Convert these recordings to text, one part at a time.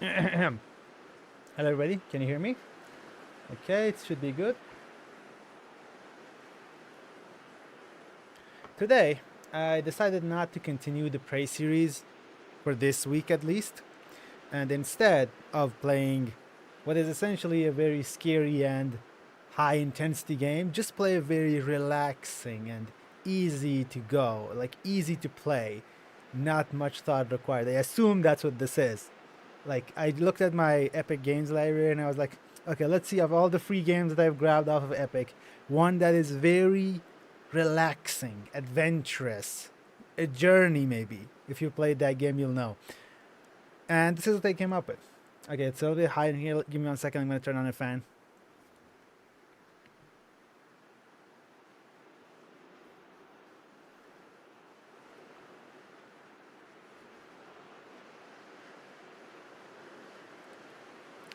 Hello, everybody. Can you hear me? Okay, it should be good. Today, I decided not to continue the Prey series for this week at least, and instead of playing what is essentially a very scary and high intensity game, just play a very relaxing and easy to go, like easy to play, not much thought required. I assume that's what this is. Like, I looked at my Epic Games library and I was like, okay, let's see of all the free games that I've grabbed off of Epic, one that is very relaxing, adventurous, a journey maybe. If you played that game, you'll know. And this is what I came up with. Okay, it's a little bit high in here. Give me 1 second. I'm going to turn on a fan.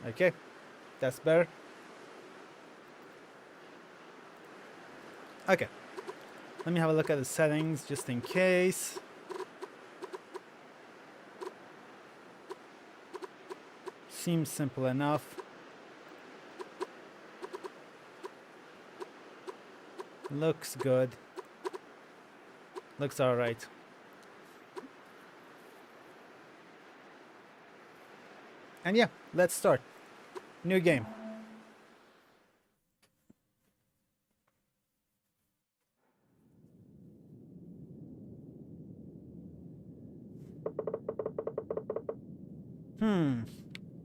Okay, that's better. Okay, let me have a look at the settings just in case. Seems simple enough. Looks good. Looks alright. And yeah, let's start. New game.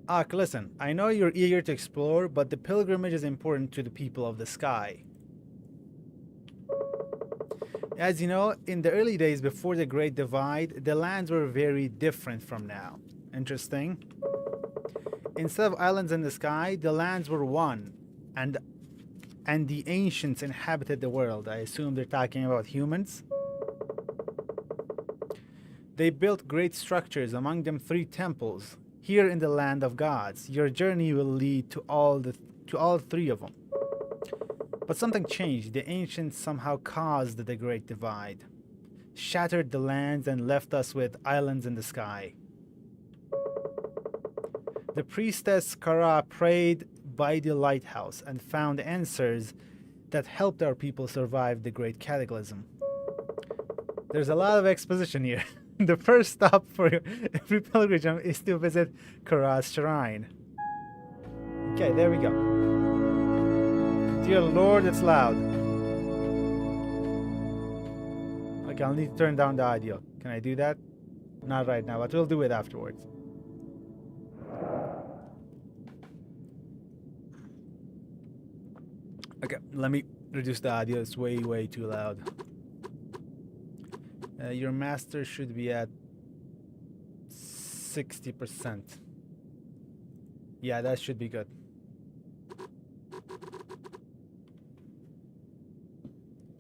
Ak, listen, I know you're eager to explore, but the pilgrimage is important to the people of the sky. As you know, in the early days before the Great Divide, the lands were very different from now. Interesting. Instead of islands in the sky, the lands were one, and the ancients inhabited the world. I assume they're talking about humans. They built great structures, among them 3 temples, here in the land of gods. Your journey will lead to all 3 of them. But something changed. The ancients somehow caused the Great Divide, shattered the lands and left us with islands in the sky. The priestess Kara prayed by the lighthouse and found answers that helped our people survive the great cataclysm. There's a lot of exposition here. The first stop for every pilgrim is to visit Kara's shrine. Okay, there we go. Dear Lord, it's loud. Okay, I'll need to turn down the audio. Can I do that? Not right now, but we'll do it afterwards. Okay, let me reduce the audio. It's way, way too loud. Your master should be at 60%. Yeah, that should be good.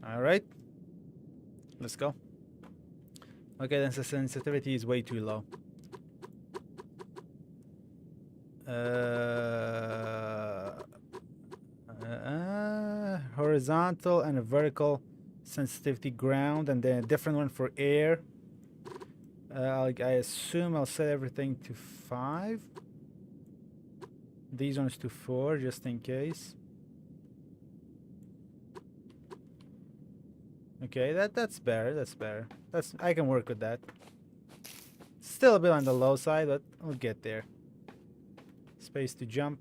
Alright. Let's go. Okay, then the sensitivity is way too low. Horizontal and a vertical sensitivity ground, and then a different one for air. I assume I'll set everything to 5. These ones to 4, just in case. Okay, that's better. That's better. I can work with that. Still a bit on the low side, but we'll get there. Space to jump.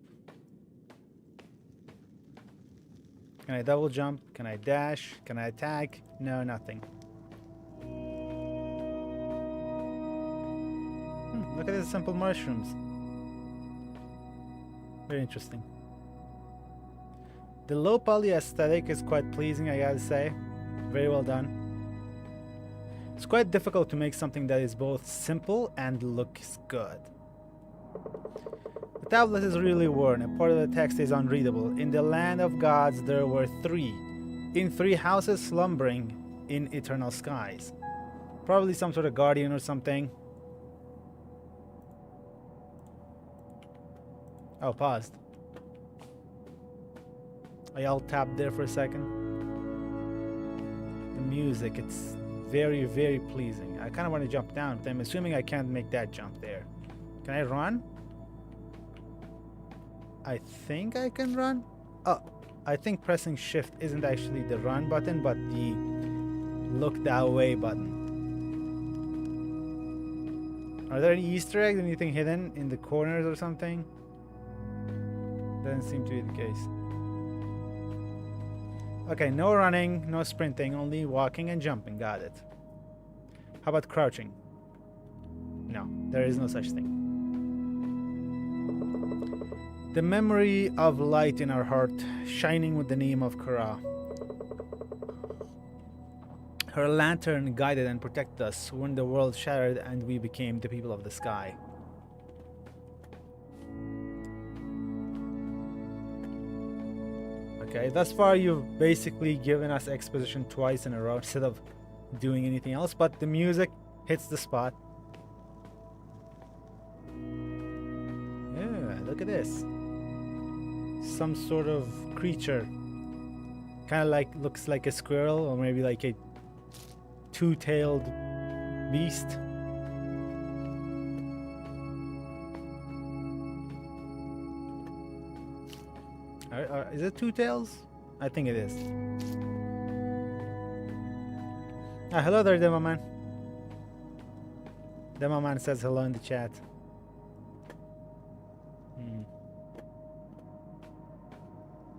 Can I double jump? Can I dash? Can I attack? No, nothing. Look at these simple mushrooms. Very interesting. The low poly aesthetic is quite pleasing, I gotta say. Very well done. It's quite difficult to make something that is both simple and looks good. The tablet is really worn, and part of the text is unreadable. In the land of gods there were 3, in 3 houses slumbering in eternal skies. Probably some sort of guardian or something. Oh, paused. I alt-tapped there for a second. The music, it's very, very pleasing. I kind of want to jump down, but I'm assuming I can't make that jump there. Can I run? I think I can run. Oh, I think pressing shift isn't actually the run button, but the look that way button. Are there any Easter eggs, anything hidden in the corners or something? Doesn't seem to be the case. Okay, no running, no sprinting, only walking and jumping. Got it. How about crouching? No, there is no such thing. The memory of light in our heart, shining with the name of Kara. Her lantern guided and protected us when the world shattered and we became the people of the sky. Okay, thus far you've basically given us exposition twice in a row instead of doing anything else, but the music hits the spot. Yeah, look at this. Some sort of creature. Kind of like, looks like a squirrel or maybe like a two-tailed beast. Is it two tails? I think it is. Ah, hello there, Demo Man. Demo Man says hello in the chat.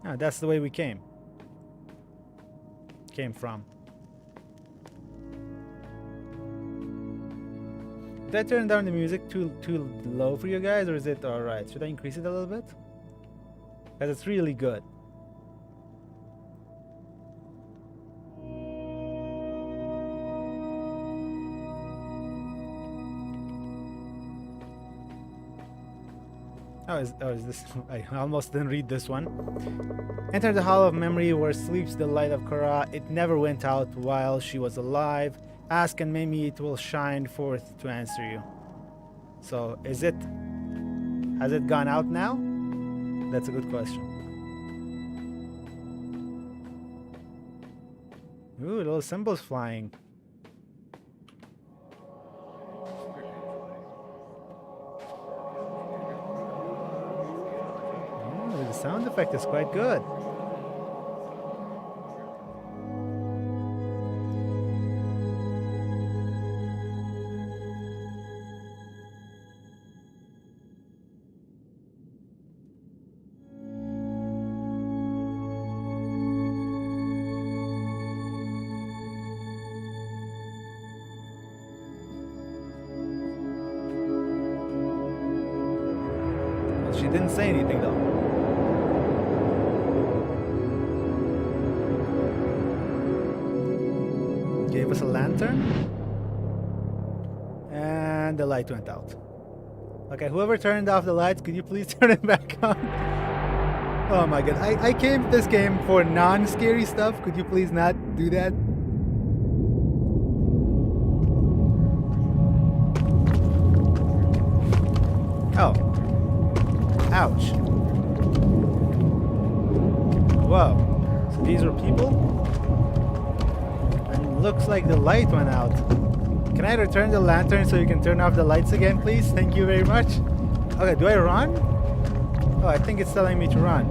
Ah, that's the way we came from. Did I turn down the music too low for you guys, or is it alright? Should I increase it a little bit? Because it's really good. Oh, is this? I almost didn't read this one. Enter the Hall of Memory where sleeps the light of Kara. It never went out while she was alive. Ask and maybe it will shine forth to answer you. So, has it gone out now? That's a good question. Ooh, little symbols flying. Ooh, the sound effect is quite good. She didn't say anything though. Gave us a lantern. And the light went out. Okay, whoever turned off the lights, could you please turn it back on? Oh my god, I came to this game for non-scary stuff. Could you please not do that? Oh. Ouch. Whoa. So these are people? And looks like the light went out. Can I return the lantern so you can turn off the lights again, please? Thank you very much. Okay, do I run? Oh, I think it's telling me to run.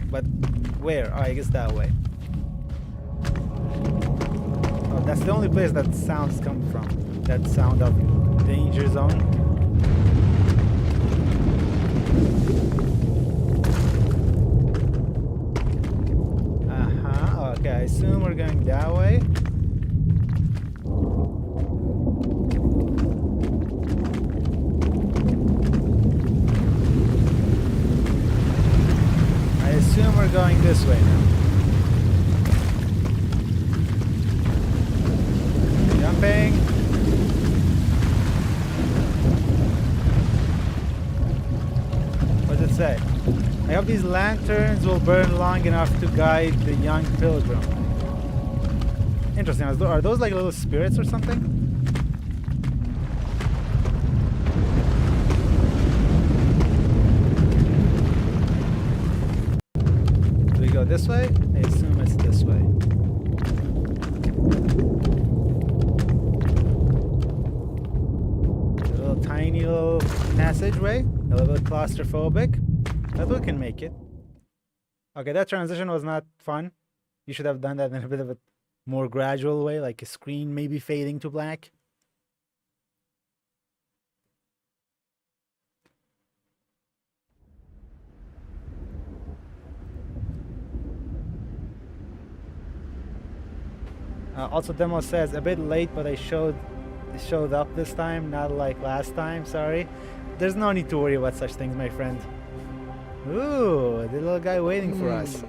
But where? Oh, I guess that way. Oh, that's the only place that sounds come from. That sound of danger zone. Okay, I assume we're going that way. I assume we're going this way now. Jumping. What does it say? I hope these lanterns will burn long enough to guide the young pilgrim. Interesting. Are those like little spirits or something? Do we go this way? I assume it's this way. A little tiny little passageway. A little bit claustrophobic. But we can make it. Okay, that transition was not fun. You should have done that in a bit of a more gradual way, like a screen maybe fading to black. Also, demo says a bit late, but I showed up this time, not like last time. Sorry. There's no need to worry about such things, my friend. Ooh, the little guy waiting for us.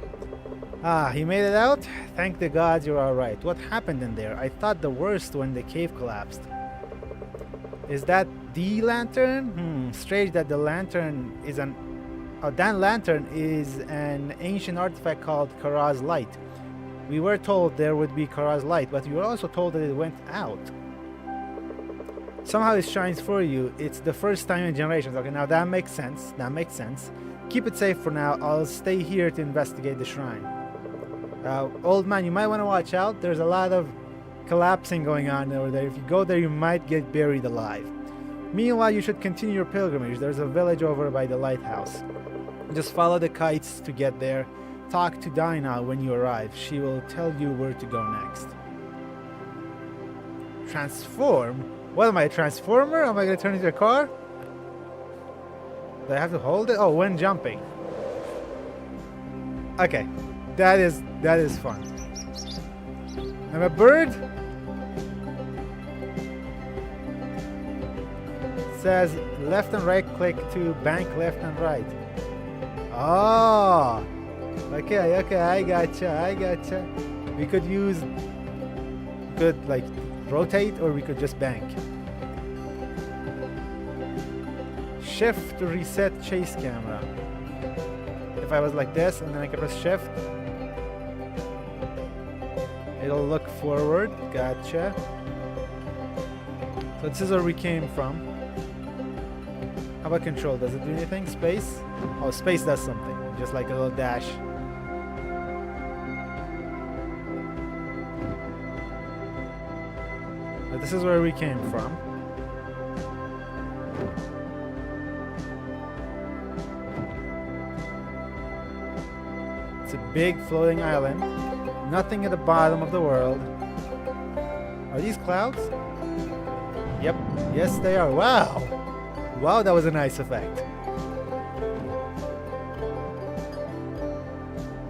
Ah, he made it out? Thank the gods you're alright. What happened in there? I thought the worst when the cave collapsed. Is that the lantern? Strange that the lantern is an... that lantern is an ancient artifact called Kara's Light. We were told there would be Kara's Light, but we were also told that it went out. Somehow it shines for you. It's the first time in generations. Okay, now that makes sense. That makes sense. Keep it safe for now. I'll stay here to investigate the shrine. Old man, you might want to watch out. There's a lot of collapsing going on over there. If you go there, you might get buried alive. Meanwhile, you should continue your pilgrimage. There's a village over by the lighthouse. Just follow the kites to get there. Talk to Dinah when you arrive. She will tell you where to go next. Transform? What am I, a transformer? Am I going to turn into a car? Do I have to hold it? Oh, when jumping. Okay. That is fun. I'm a bird. It says left and right click to bank left and right. Oh. Okay, I gotcha. We could like rotate, or we could just bank. Shift to reset chase camera. If I was like this and then I can press shift, it'll look forward. Gotcha. So this is where we came from. How about control? Does it do anything? Space? Oh, space does something. Just like a little dash. But this is where we came from. It's a big floating island. Nothing at the bottom of the world. Are these clouds? Yep. Yes, they are. Wow. Wow, that was a nice effect.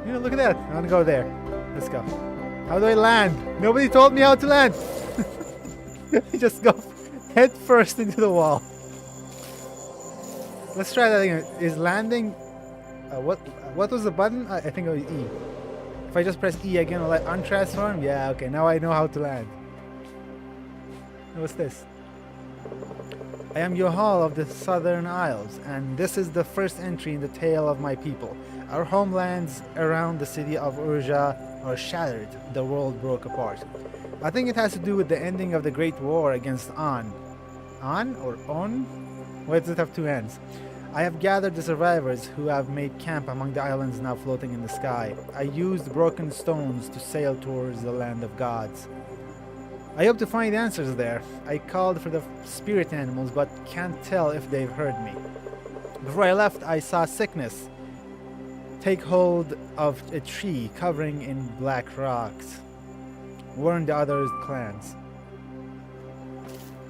You know, look at that. I want to go there. Let's go. How do I land? Nobody told me how to land. Just go head first into the wall. Let's try that again. Is landing... what was the button? I think it was E. If I just press E again, will I untransform? Yeah, okay. Now I know how to land. What's this? I am Yohal of the Southern Isles, and this is the first entry in the tale of my people. Our homelands around the city of Urja are shattered. The world broke apart. I think it has to do with the ending of the Great War against An. An or On? Why does it have two N's? I have gathered the survivors who have made camp among the islands now floating in the sky. I used broken stones to sail towards the land of gods. I hope to find answers there. I called for the spirit animals, but can't tell if they've heard me. Before I left, I saw sickness take hold of a tree covering in black rocks. Warn the other clans.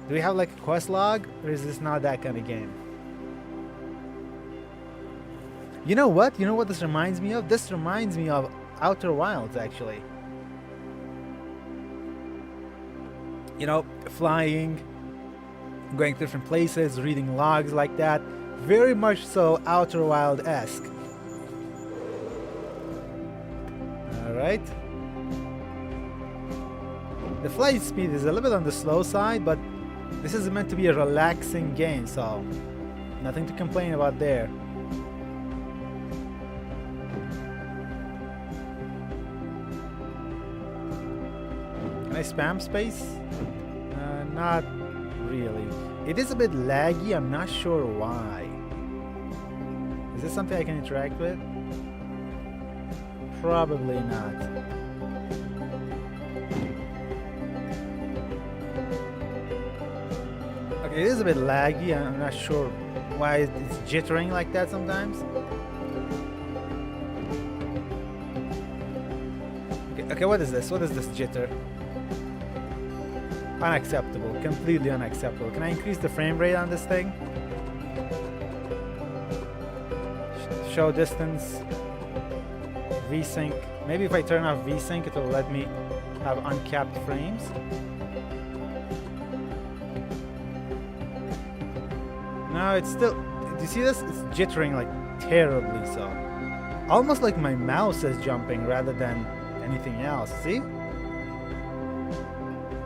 Do we have like a quest log, or is this not that kind of game? You know what? You know what this reminds me of? This reminds me of Outer Wilds, actually. You know, flying, going to different places, reading logs like that. Very much so Outer Wild-esque. Alright. The flight speed is a little bit on the slow side, but this is meant to be a relaxing game, so nothing to complain about there. Can I spam space? Not really. It is a bit laggy, I'm not sure why. Is this something I can interact with? Probably not. Okay, it is a bit laggy, I'm not sure why it's jittering like that sometimes. Okay, what is this? What is this jitter? Unacceptable. Completely unacceptable. Can I increase the frame rate on this thing? Show distance. VSync. Maybe if I turn off VSync, it will let me have uncapped frames. No, it's still... Do you see this? It's jittering like terribly so. Almost like my mouse is jumping rather than anything else. See?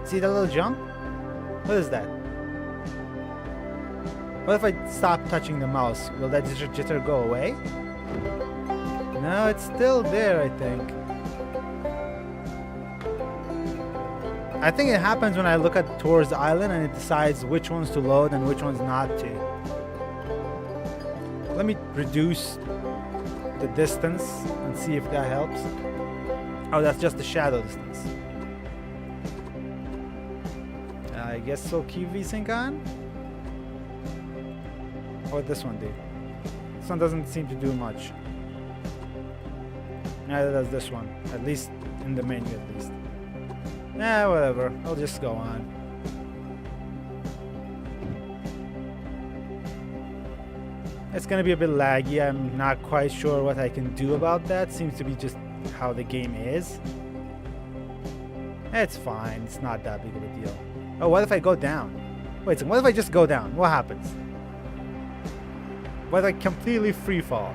See that little jump? What is that? What if I stop touching the mouse? Will that jitter go away? No, it's still there, I think. I think it happens when I look at towards the island and it decides which ones to load and which ones not to. Let me reduce the distance and see if that helps. Oh, that's just the shadow distance. I guess we'll keep VSync on. What this one do? This one doesn't seem to do much. Neither does this one. At least in the menu, at least. Nah, whatever. I'll just go on. It's gonna be a bit laggy. I'm not quite sure what I can do about that. Seems to be just how the game is. It's fine. It's not that big of a deal. Oh, what if I go down? Wait, so what if I just go down? What happens? What if I completely free fall?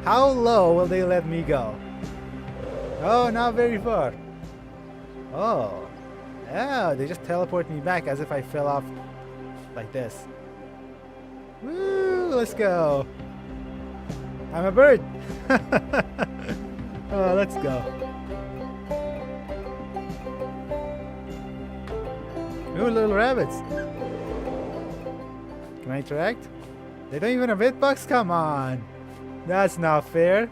How low will they let me go? Oh, not very far. Oh. Yeah, they just teleport me back as if I fell off like this. Woo, let's go. I'm a bird. Oh, let's go. Ooh, little rabbits. Can I interact? They don't even have hitbox? Come on. That's not fair.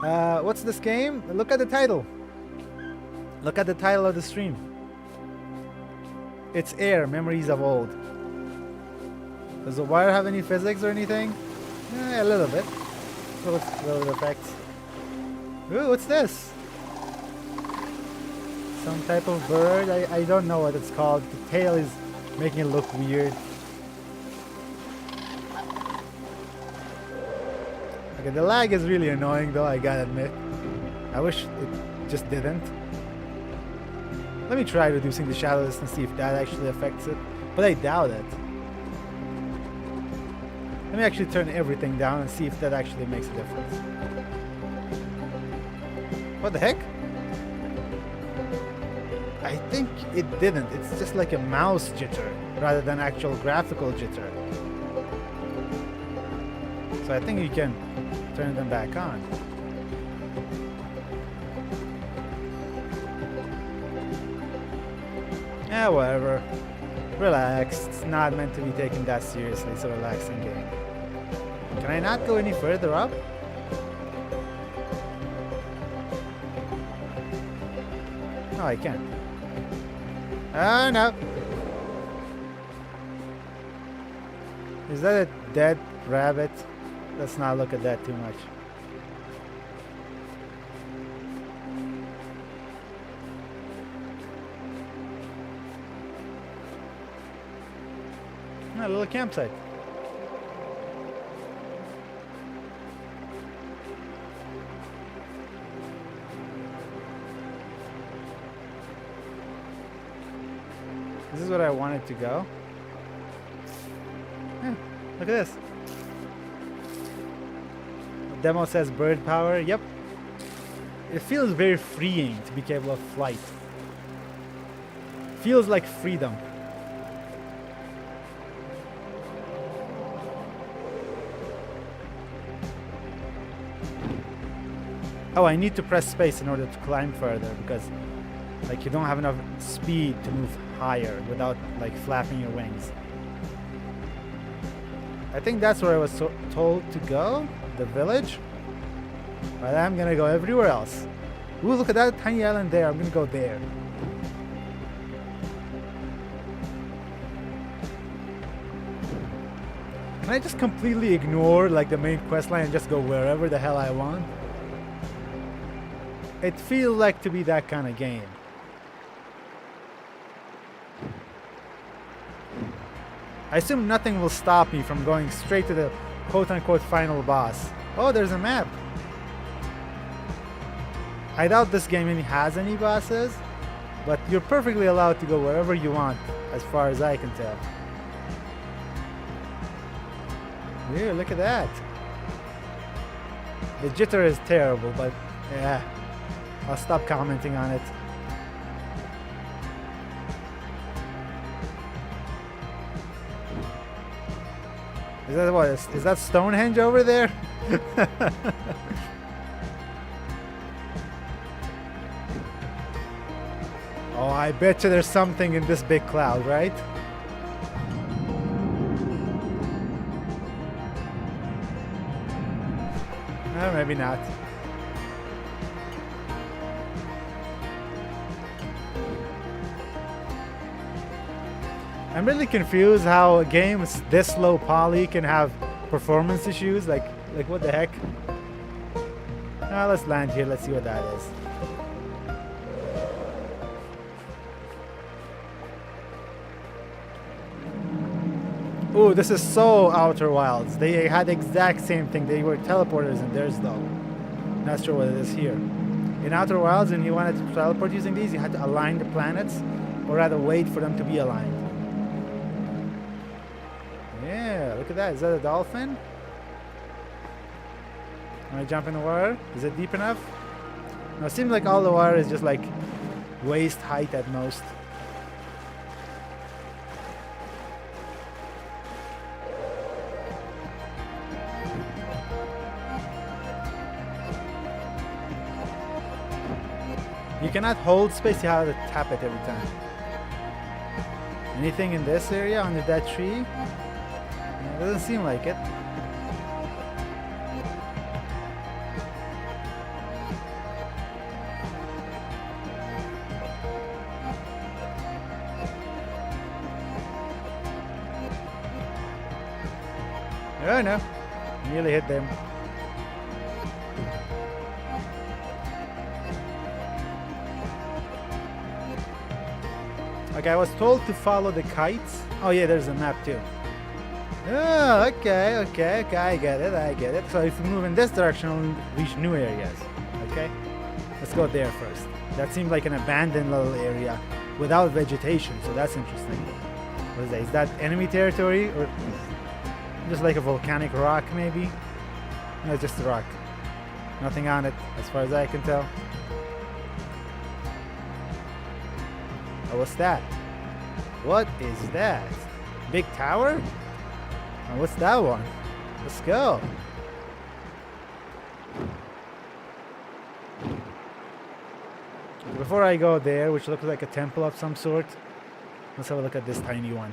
What's this game? Look at the title. Look at the title of the stream. It's AER Memories of Old. Does the wire have any physics or anything? A little bit. Little effects. Ooh, what's this? Some type of bird. I don't know what it's called. The tail is making it look weird. Okay, the lag is really annoying though, I gotta admit. I wish it just didn't. Let me try reducing the shadow distance and see if that actually affects it. But I doubt it. Let me actually turn everything down and see if that actually makes a difference. What the heck? I think it didn't. It's just like a mouse jitter rather than actual graphical jitter. So I think you can turn them back on. Yeah, whatever. Relax. It's not meant to be taken that seriously. It's a relaxing game. Can I not go any further up? No, I can't. Oh, no. Is that a dead rabbit? Let's not look at that too much. A little campsite. This is what I wanted to go. Yeah, look at this. The demo says bird power. Yep. It feels very freeing to be capable of flight. Feels like freedom. Oh, I need to press space in order to climb further because like you don't have enough speed to move higher without like flapping your wings. I think that's where I was told to go, the village. But I'm gonna go everywhere else. Ooh, look at that tiny island there. I'm gonna go there. Can I just completely ignore like the main quest line and just go wherever the hell I want? It feels like to be that kind of game. I assume nothing will stop me from going straight to the quote-unquote final boss. Oh, there's a map. I doubt this game has any bosses, but you're perfectly allowed to go wherever you want, as far as I can tell. Yeah, look at that. The jitter is terrible, but yeah, I'll stop commenting on it. Is that what? Is that Stonehenge over there? Oh, I bet you there's something in this big cloud, right? Maybe not. I'm really confused how a game this low poly can have performance issues. Like what the heck? Let's land here. Let's see what that is. Ooh, this is so Outer Wilds. They had the exact same thing. They were teleporters in theirs though. Not sure what it is here. In Outer Wilds, and you wanted to teleport using these, you had to align the planets, or rather wait for them to be aligned. Yeah, look at that. Is that a dolphin? Can I jump in the water? Is it deep enough? No, it seems like all the water is just like waist height at most. You cannot hold space, you have to tap it every time. Anything in this area under that tree? It doesn't seem like it. Oh no, nearly hit them. Okay, I was told to follow the kites. Oh yeah, there's a map too. Oh, okay, I get it. So if we move in this direction, we'll reach new areas. Okay, let's go there first. That seemed like an abandoned little area without vegetation, so that's interesting. What is that? Is that enemy territory or just like a volcanic rock maybe? No, it's just a rock. Nothing on it as far as I can tell. Oh, what's that? What is that? Big tower? Oh, what's that one? Let's go. Before I go there, which looks like a temple of some sort, let's have a look at this tiny one.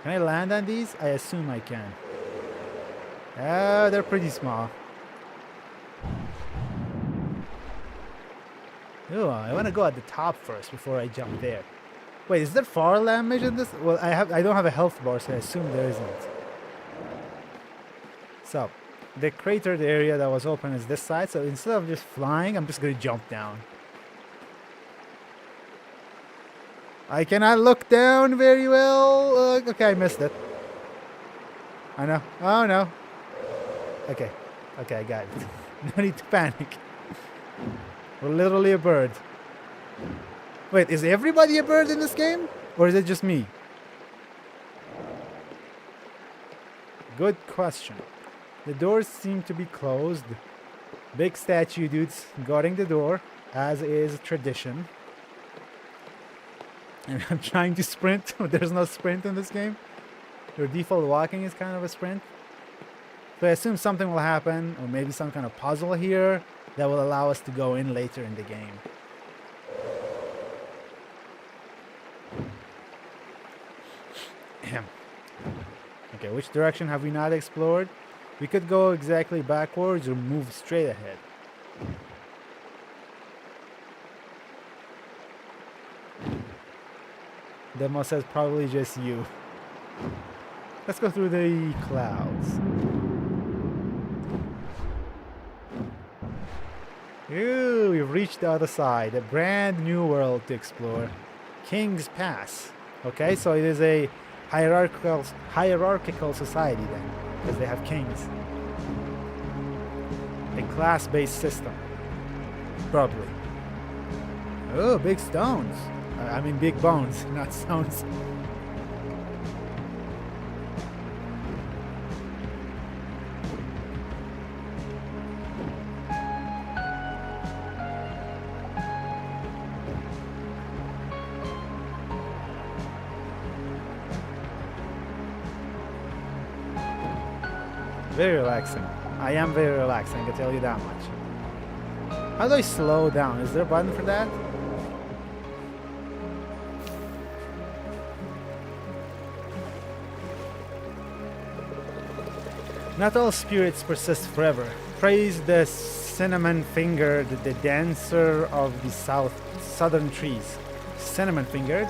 Can I land on these? I assume I can. They're pretty small. Oh, I want to go at the top first before I jump there. Wait, is there far damage in this? Well, I don't have a health bar, so I assume there isn't. So, the cratered area that was open is this side. So instead of just flying, I'm just gonna jump down. I cannot look down very well. Okay, I missed it. I know. Oh no. Okay, I got it. No need to panic. We're literally a bird. Wait, is everybody a bird in this game? Or is it just me? Good question. The doors seem to be closed. Big statue dudes guarding the door, as is tradition. And I'm trying to sprint. There's no sprint in this game. Your default walking is kind of a sprint. So I assume something will happen, or maybe some kind of puzzle here that will allow us to go in later in the game. Okay, which direction have we not explored? We could go exactly backwards or move straight ahead. Demo says probably just you. Let's go through the clouds. Ooh, we've reached the other side. A brand new world to explore. King's Pass. Okay, so it is a hierarchical society then, because they have kings. A class-based system. Probably. Oh, big stones. I mean big bones, not stones. Very relaxing. I am very relaxing, I can tell you that much. How do I slow down? Is there a button for that? Not all spirits persist forever. Praise the cinnamon-fingered, the dancer of the southern trees. Cinnamon-fingered?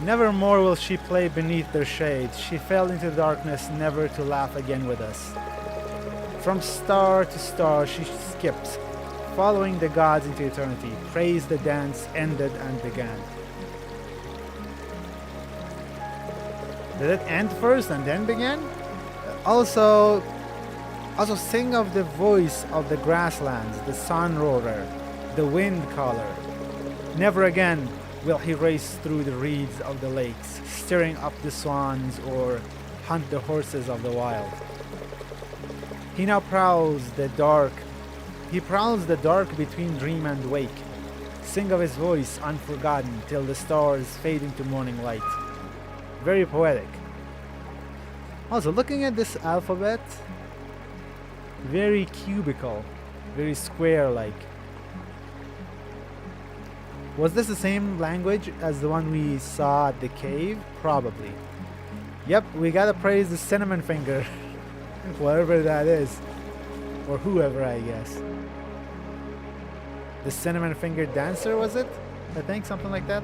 Nevermore will she play beneath their shade. She fell into darkness, never to laugh again with us. From star to star she skips, following the gods into eternity. Praise the dance ended and began. Did it end first and then began? Also sing of the voice of the grasslands, the sun roarer, the wind caller. Never again will he race through the reeds of the lakes, stirring up the swans or hunt the horses of the wild. He now prowls the dark. He prowls the dark between dream and wake. Sing of his voice unforgotten till the stars fade into morning light. Very poetic. Also, looking at this alphabet, very cubical, very square-like. Was this the same language as the one we saw at the cave? Probably. Yep, we gotta praise the cinnamon finger. Whatever that is. Or whoever, I guess. The cinnamon finger dancer, was it? I think, something like that.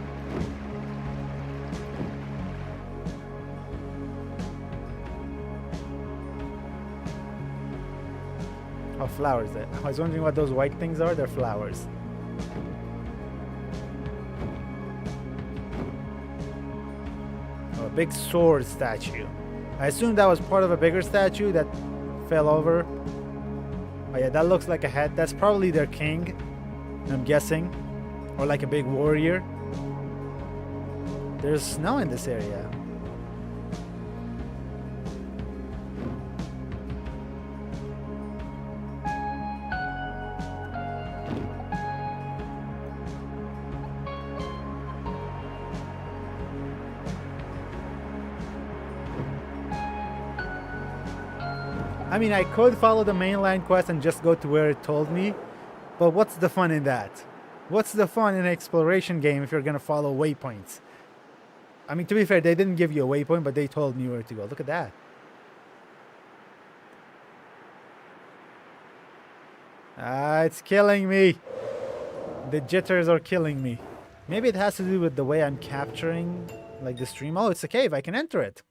Oh, flowers. I was wondering what those white things are. They're flowers. Oh, a big sword statue. I assume that was part of a bigger statue that fell over. Oh yeah, that looks like a head. That's probably their king, I'm guessing. Or like a big warrior. There's snow in this area. I mean, I could follow the mainline quest and just go to where it told me, but what's the fun in that? What's the fun in an exploration game if you're gonna follow waypoints? I mean, to be fair, they didn't give you a waypoint, but they told me where to go. Look at that. Ah, it's killing me. The jitters are killing me. Maybe it has to do with the way I'm capturing, like, the stream. Oh, it's a cave. I can enter it.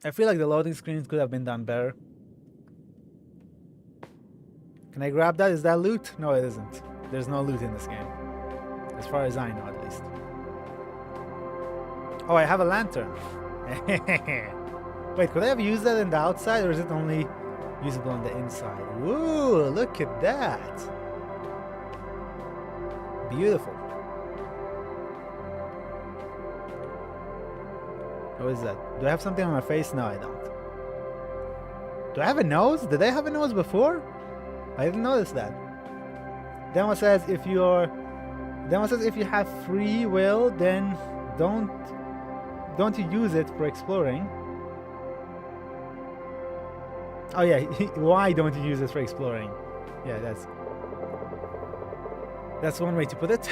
I feel like the loading screens could have been done better. Can I grab that? Is that loot? No, it isn't. There's no loot in this game. As far as I know, at least. Oh, I have a lantern. Wait, could I have used that in the outside, or is it only usable on the inside? Ooh, look at that. Beautiful. What is that? Do I have something on my face? No, I don't. Do I have a nose? Did I have a nose before? I didn't notice that. Then one says if you have free will, then don't you use it for exploring. Oh yeah, why don't you use it for exploring? Yeah, that's one way to put it.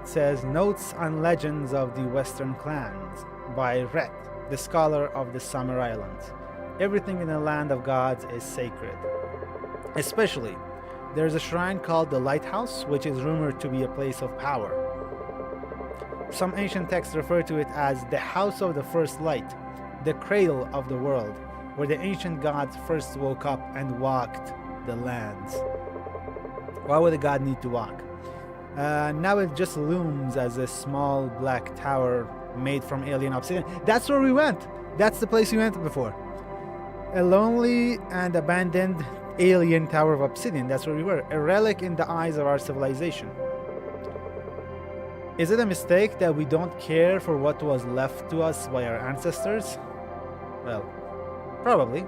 It says Notes on Legends of the Western Clans by Rhett, the scholar of the Summer Islands. Everything in the land of gods is sacred. Especially, there's a shrine called the Lighthouse, which is rumored to be a place of power. Some ancient texts refer to it as the house of the first light, the cradle of the world, where the ancient gods first woke up and walked the lands. Why would a god need to walk? Now it just looms as a small black tower made from alien obsidian. That's where we went. That's the place we went before. A lonely and abandoned alien tower of obsidian. That's where we were. A relic in the eyes of our civilization. Is it a mistake that we don't care for what was left to us by our ancestors? Well, probably.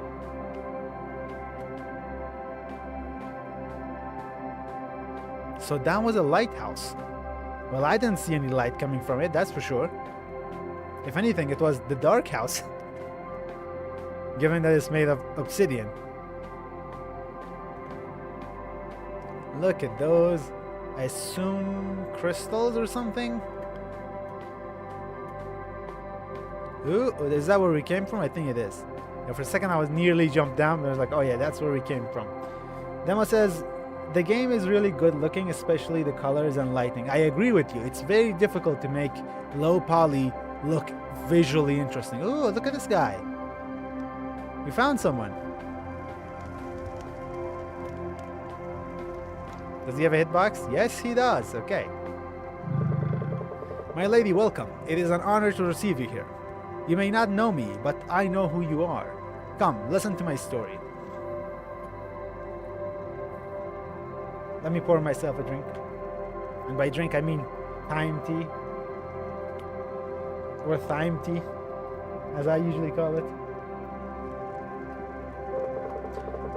So that was a lighthouse. Well, I didn't see any light coming from it, that's for sure. If anything, it was the dark house. Given that it's made of obsidian. Look at those. I assume crystals or something? Ooh, is that where we came from? I think it is. Yeah, for a second I was nearly jumped down, but I was like, oh yeah, that's where we came from. Demo says, the game is really good looking, especially the colors and lighting. I agree with you. It's very difficult to make low poly look visually interesting. Ooh, look at this guy. We found someone. Does he have a hitbox? Yes, he does. Okay. My lady, welcome. It is an honor to receive you here. You may not know me, but I know who you are. Come, listen to my story. Let me pour myself a drink. And by drink, I mean thyme tea. Or thyme tea, as I usually call it.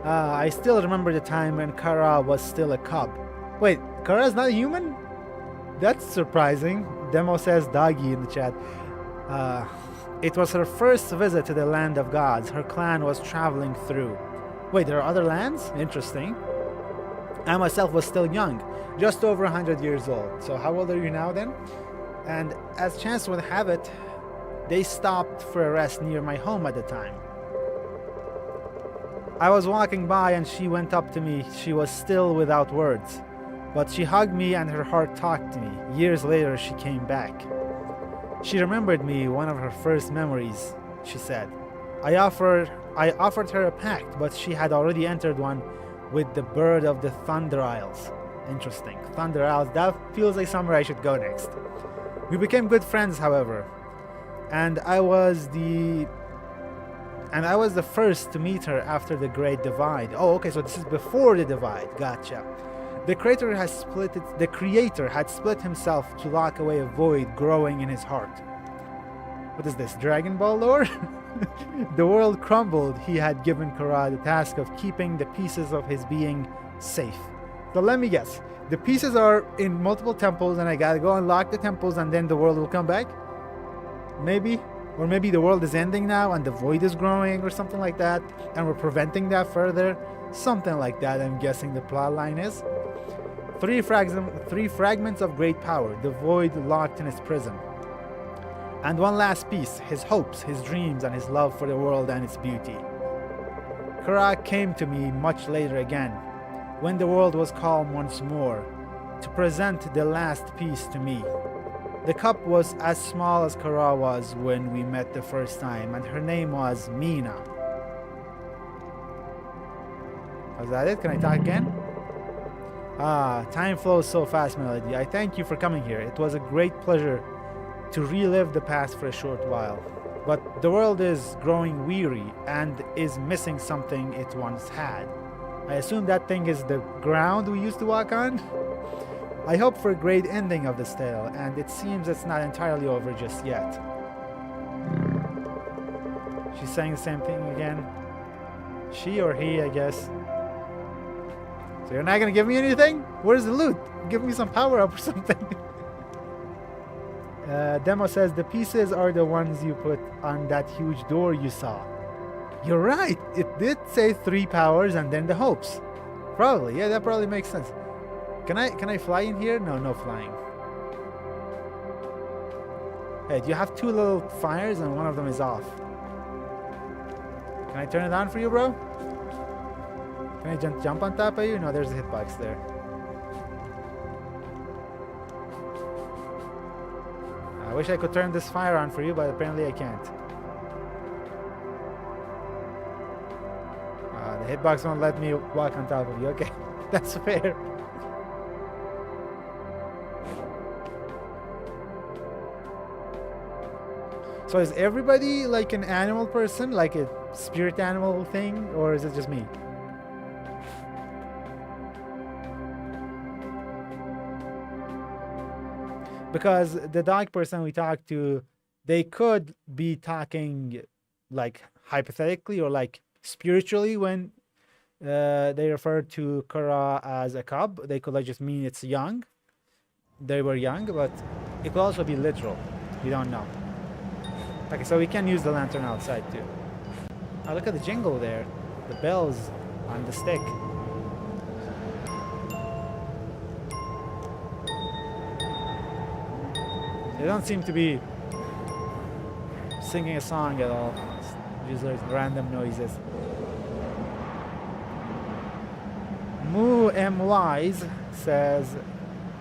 I still remember the time when Kara was still a cub. Wait, Kara's not a human? That's surprising. Demo says doggy in the chat. It was her first visit to the land of gods. Her clan was traveling through. Wait, there are other lands? Interesting. I myself was still young, just over 100 years old. So how old are you now then? And as chance would have it, they stopped for a rest near my home at the time. I was walking by and she went up to me. She was still without words, but she hugged me and her heart talked to me. Years later, she came back. She remembered me, one of her first memories, she said. I offered her a pact, but she had already entered one with the bird of the Thunder Isles. Interesting. Thunder Isles, that feels like somewhere I should go next. We became good friends, however, and I was the first to meet her after the Great Divide. Oh, okay, so this is before the divide. Gotcha. The creator had split himself to lock away a void growing in his heart. What is this, Dragon Ball lore? The world crumbled. He had given Kara the task of keeping the pieces of his being safe. So let me guess. The pieces are in multiple temples and I gotta go unlock the temples and then the world will come back? Maybe? Or maybe the world is ending now and the void is growing or something like that and we're preventing that further. Something like that, I'm guessing the plot line is. Three fragments of great power, the void locked in its prison. And one last piece, his hopes, his dreams, and his love for the world and its beauty. Kara came to me much later again, when the world was calm once more, to present the last piece to me. The cup was as small as Kara was when we met the first time, and her name was Mina. Was that it? Can I talk again? Ah, time flows so fast, Melody. I thank you for coming here. It was a great pleasure to relive the past for a short while. But the world is growing weary and is missing something it once had. I assume that thing is the ground we used to walk on? I hope for a great ending of this tale, and it seems it's not entirely over just yet. She's saying the same thing again. She or he, I guess. So you're not gonna give me anything? Where's the loot? Give me some power up or something. Demo says the pieces are the ones you put on that huge door you saw. You're right. It did say 3 powers and then the hopes. Probably. Yeah, that probably makes sense. Can I fly in here? No, no flying. Hey, do you have 2 little fires and one of them is off? Can I turn it on for you, bro? Can I jump on top of you? No, there's a hitbox there. I wish I could turn this fire on for you, but apparently I can't. The hitbox won't let me walk on top of you. Okay, that's fair. So is everybody like an animal person, like a spirit animal thing, or is it just me? Because the dog person we talked to, they could be talking like hypothetically or like spiritually when they refer to Kara as a cub. They could like just mean it's young. They were young, but it could also be literal. We don't know. Okay, so we can use the lantern outside too. Oh, look at the jingle there. The bells on the stick. They don't seem to be singing a song at all. It's just random noises. Moo M Wise says,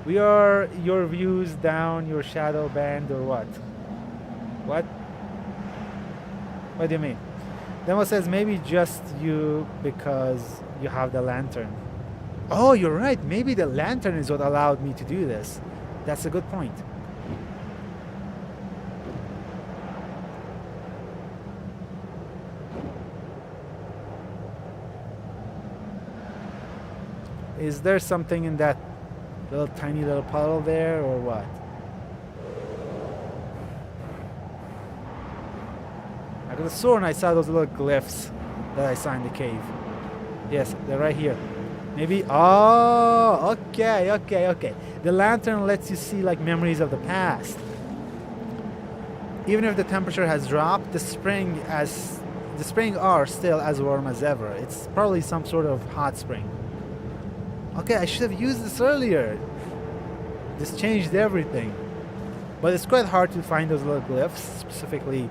"We are your views down your shadow band or what?" What? What do you mean? Demo says maybe just you because you have the lantern. Oh, you're right. Maybe the lantern is what allowed me to do this. That's a good point. Is there something in that little tiny little puddle there or what? I could have sworn I saw those little glyphs that I saw in the cave. Yes, they're right here. Maybe, oh, okay. The lantern lets you see like memories of the past. Even if the temperature has dropped, the spring are still as warm as ever. It's probably some sort of hot spring. Okay, I should have used this earlier. This changed everything. But it's quite hard to find those little glyphs, specifically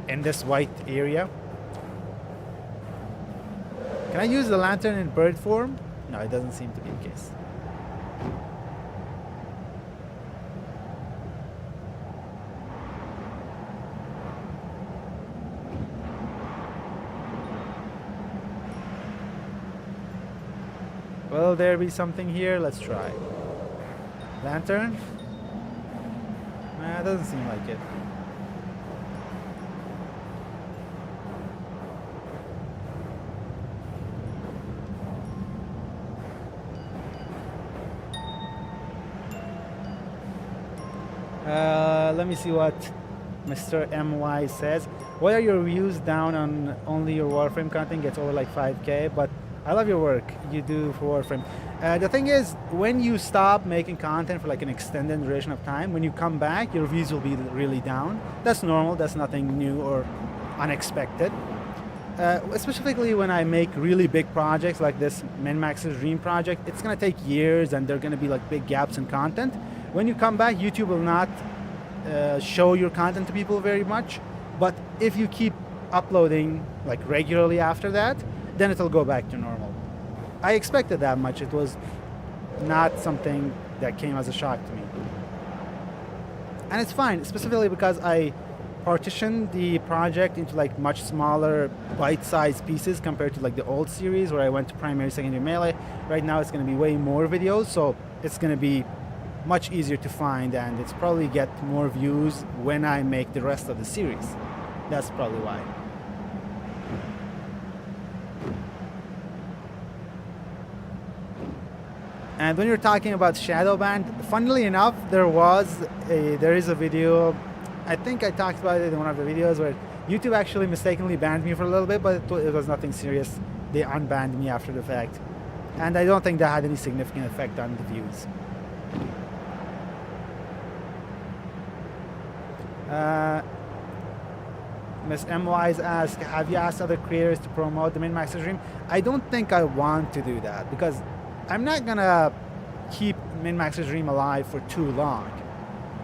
in this white area. Can I use the lantern in bird form? No, it doesn't seem to be the case. Will there be something here? Let's try. Lantern? Nah, it doesn't seem like it. Let me see what Mr. MY says. What are your views down on only your Warframe content gets over like 5K? But I love your work you do for Warframe. The thing is, when you stop making content for like an extended duration of time, when you come back, your views will be really down. That's normal. That's nothing new or unexpected. Specifically when I make really big projects like this Min-Max's Dream project, it's going to take years and there are going to be like big gaps in content. When you come back, YouTube will not show your content to people very much. But if you keep uploading like regularly after that, then it'll go back to normal. I expected that much. It was not something that came as a shock to me. And it's fine, specifically because I partitioned the project into like much smaller bite-sized pieces compared to like the old series where I went to primary, secondary, melee. Right now it's going to be way more videos, so it's going to be much easier to find, and it's probably get more views when I make the rest of the series. That's probably why. And when you're talking about Shadowband, funnily enough, there is a video, I think I talked about it in one of the videos, where YouTube actually mistakenly banned me for a little bit, but it was nothing serious. They unbanned me after the fact. And I don't think that had any significant effect on the views. Ms. M-Wise asks, have you asked other creators to promote the Min-Max's Dream? I don't think I want to do that, because I'm not gonna keep Min-Max's Dream alive for too long.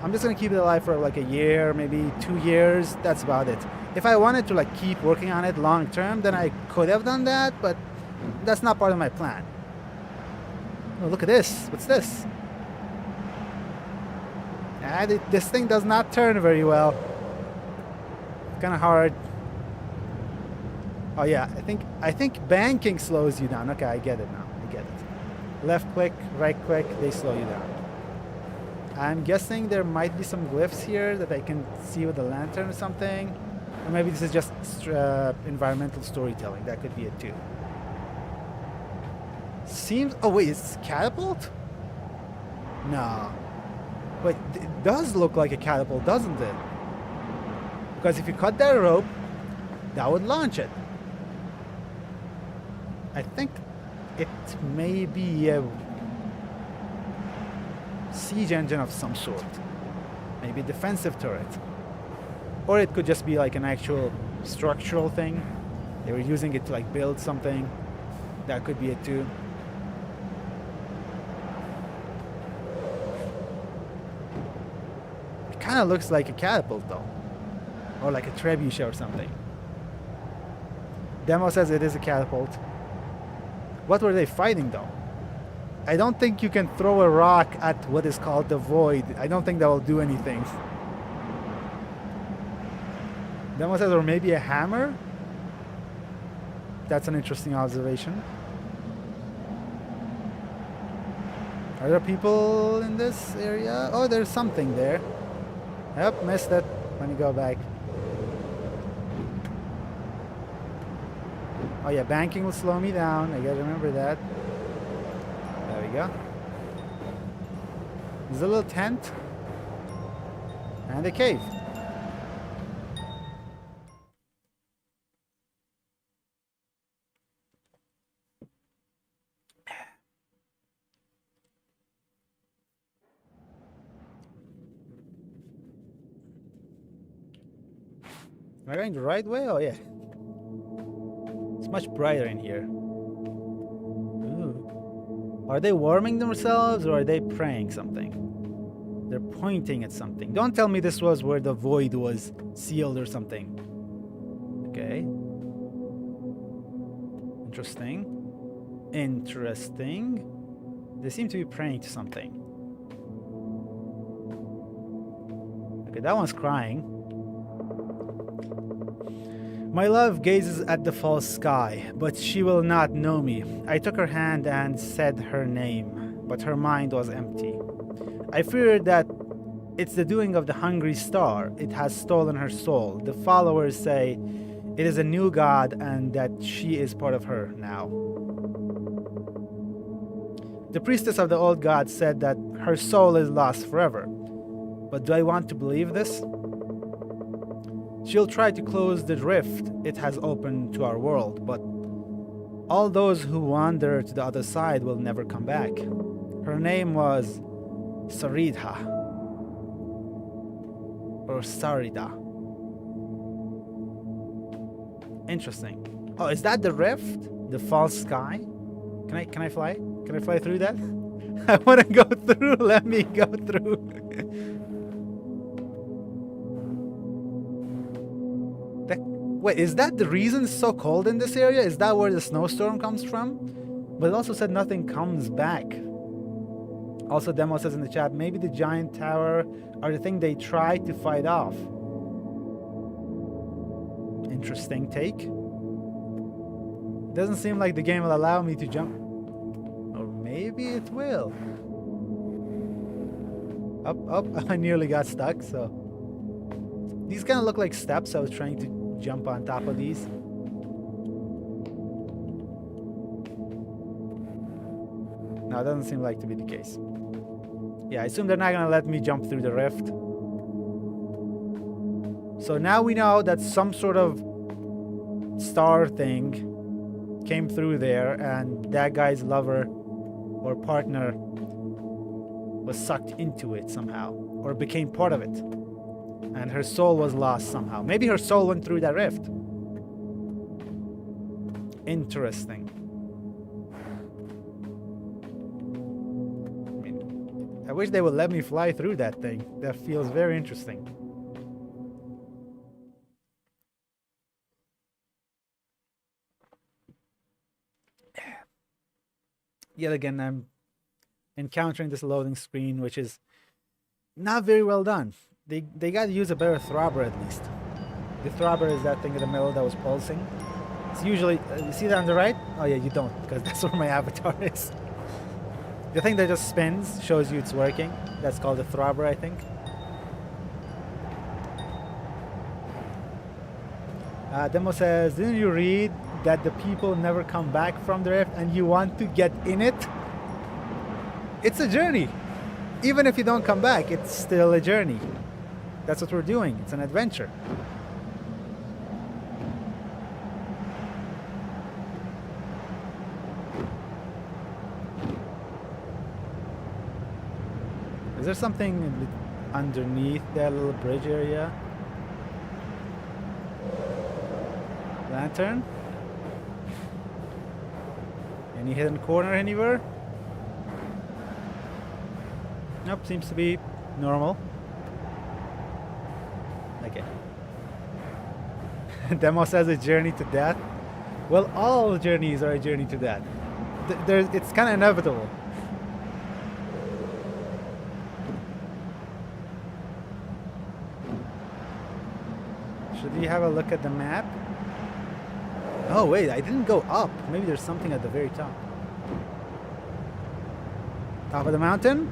I'm just gonna keep it alive for like a year, maybe 2 years, that's about it. If I wanted to like keep working on it long term, then I could have done that, but that's not part of my plan. Oh, look at this, what's this? And this thing does not turn very well. Kind of hard. Oh yeah, I think banking slows you down. Okay, I get it now. I get it. Left click, right click, they slow you down. I'm guessing there might be some glyphs here that I can see with the lantern or something. Or maybe this is just environmental storytelling. That could be it too. Seems... Oh wait, it's catapult? No. Wait, it does look like a catapult, doesn't it? Because if you cut that rope, that would launch it. I think it may be a siege engine of some sort. Maybe a defensive turret. Or it could just be like an actual structural thing. They were using it to like build something. That could be it too. It kind of looks like a catapult though. Or like a trebuchet or something. Demo says it is a catapult. What were they fighting though? I don't think you can throw a rock at what is called the void. I don't think that will do anything. Demo says, or maybe a hammer? That's an interesting observation. Are there people in this area? Oh, there's something there. Yep, missed it. Let me go back. Oh yeah, banking will slow me down. I gotta remember that. There we go. There's a little tent. And a cave. Am I going the right way? Oh yeah. It's much brighter in here. Ooh. Are they warming themselves or are they praying something? They're pointing at something. Don't tell me this was where the void was sealed or something. Okay. Interesting. Interesting. They seem to be praying to something. Okay, that one's crying. My love gazes at the false sky, but she will not know me. I took her hand and said her name, but her mind was empty. I fear that it's the doing of the hungry star. It has stolen her soul. The followers say it is a new god and that she is part of her now. The priestess of the old god said that her soul is lost forever. But do I want to believe this? She'll try to close the rift it has opened to our world, but all those who wander to the other side will never come back. Her name was Saridha. Or Sarida. Interesting. Oh, is that the rift? The false sky? Can I fly? Can I fly through that? I want to go through. Let me go through. Wait, is that the reason it's so cold in this area? Is that where the snowstorm comes from? But it also said nothing comes back. Also, Demo says in the chat, maybe the giant tower are the thing they tried to fight off. Interesting take. Doesn't seem like the game will allow me to jump. Or maybe it will. Up. I nearly got stuck, so. These kind of look like steps. I was trying to jump on top of these. No, it doesn't seem like to be the case. Yeah, I assume they're not gonna let me jump through the rift. So now we know that some sort of star thing came through there and that guy's lover or partner was sucked into it somehow or became part of it. And her soul was lost somehow. Maybe her soul went through that rift. Interesting. I mean, I wish they would let me fly through that thing. That feels very interesting. Yet again, I'm encountering this loading screen, which is Not very well done. They got to use a better throbber at least. The throbber is that thing in the middle that was pulsing. It's usually you see that on the right. Oh yeah, you don't because that's where my avatar is. The thing that just spins shows you it's working. That's called a throbber, I think. Demo says, didn't you read that the people never come back from the rift and you want to get in it? It's a journey. Even if you don't come back, it's still a journey. That's what we're doing. It's an adventure. Is there something underneath that little bridge area? Lantern? Any hidden corner anywhere? Nope, seems to be normal. Okay. Demo says a journey to death. Well, all journeys are a journey to death. It's kind of inevitable. Should we have a look at the map? Oh wait, I didn't go up. Maybe there's something at the very top. Top of the mountain?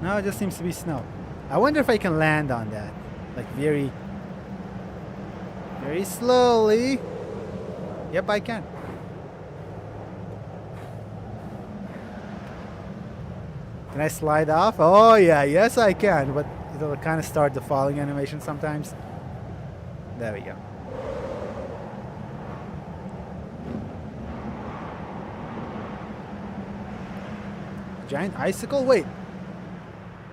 No, it just seems to be snow. I wonder if I can land on that. Like very slowly. Yep, I can. Can I slide off? Oh yeah, yes I can. But it'll kind of start the falling animation sometimes. There we go. Giant icicle? Wait.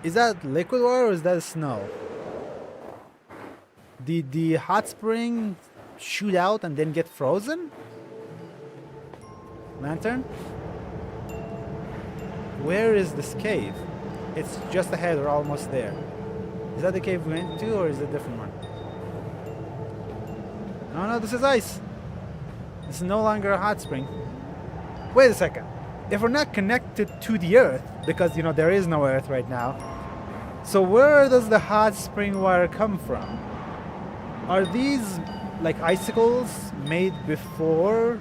Is that liquid water or is that snow? Did the hot spring shoot out and then get frozen? Lantern? Where is this cave? It's just ahead, we're almost there. Is that the cave we went to or is it a different one? No, this is ice. This is no longer a hot spring. Wait a second. If we're not connected to the earth, because there is no earth right now, so where does the hot spring water come from? Are these like icicles made before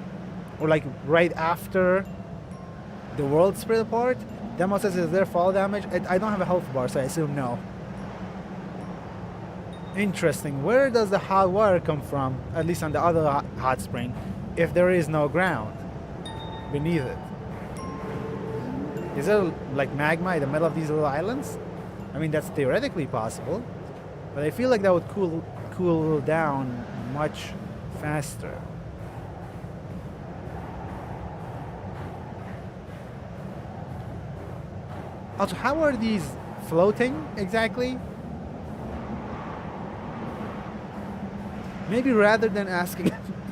or like right after the world split apart? Demo says, is there fall damage? I don't have a health bar, so I assume no. Interesting. Where does the hot water come from, at least on the other hot spring, if there is no ground beneath it? Is there like magma in the middle of these little islands? I mean, that's theoretically possible, but I feel like that would cool down much faster. Also, how are these floating exactly? Maybe rather than asking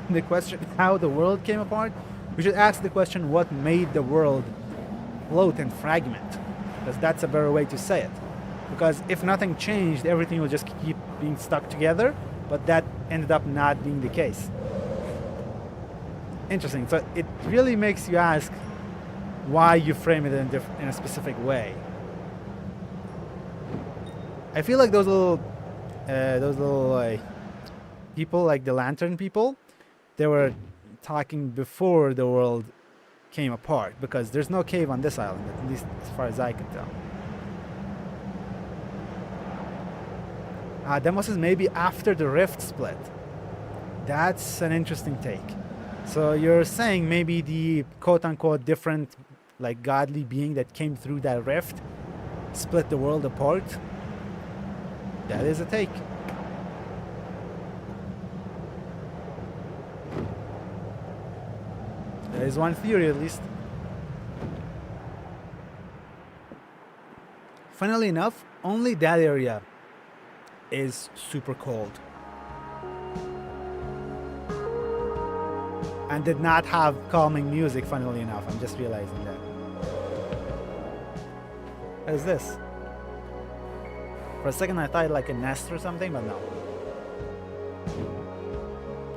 the question how the world came apart, we should ask the question what made the world float and fragment, because that's a better way to say it. Because if nothing changed, everything will just keep being stuck together, but that ended up not being the case. Interesting. So it really makes you ask why you frame it in a specific way. I feel like those little people, like the lantern people, they were talking before the world came apart, because there's no cave on this island, at least as far as I can tell. Demo says maybe after the rift split. That's an interesting take. So you're saying maybe the quote-unquote different, like godly being that came through that rift split the world apart? That is a take. That is one theory, at least. Funnily enough, only that area is super cold. And did not have calming music, funnily enough. I'm just realizing that. What is this? For a second I thought like a nest or something, but no.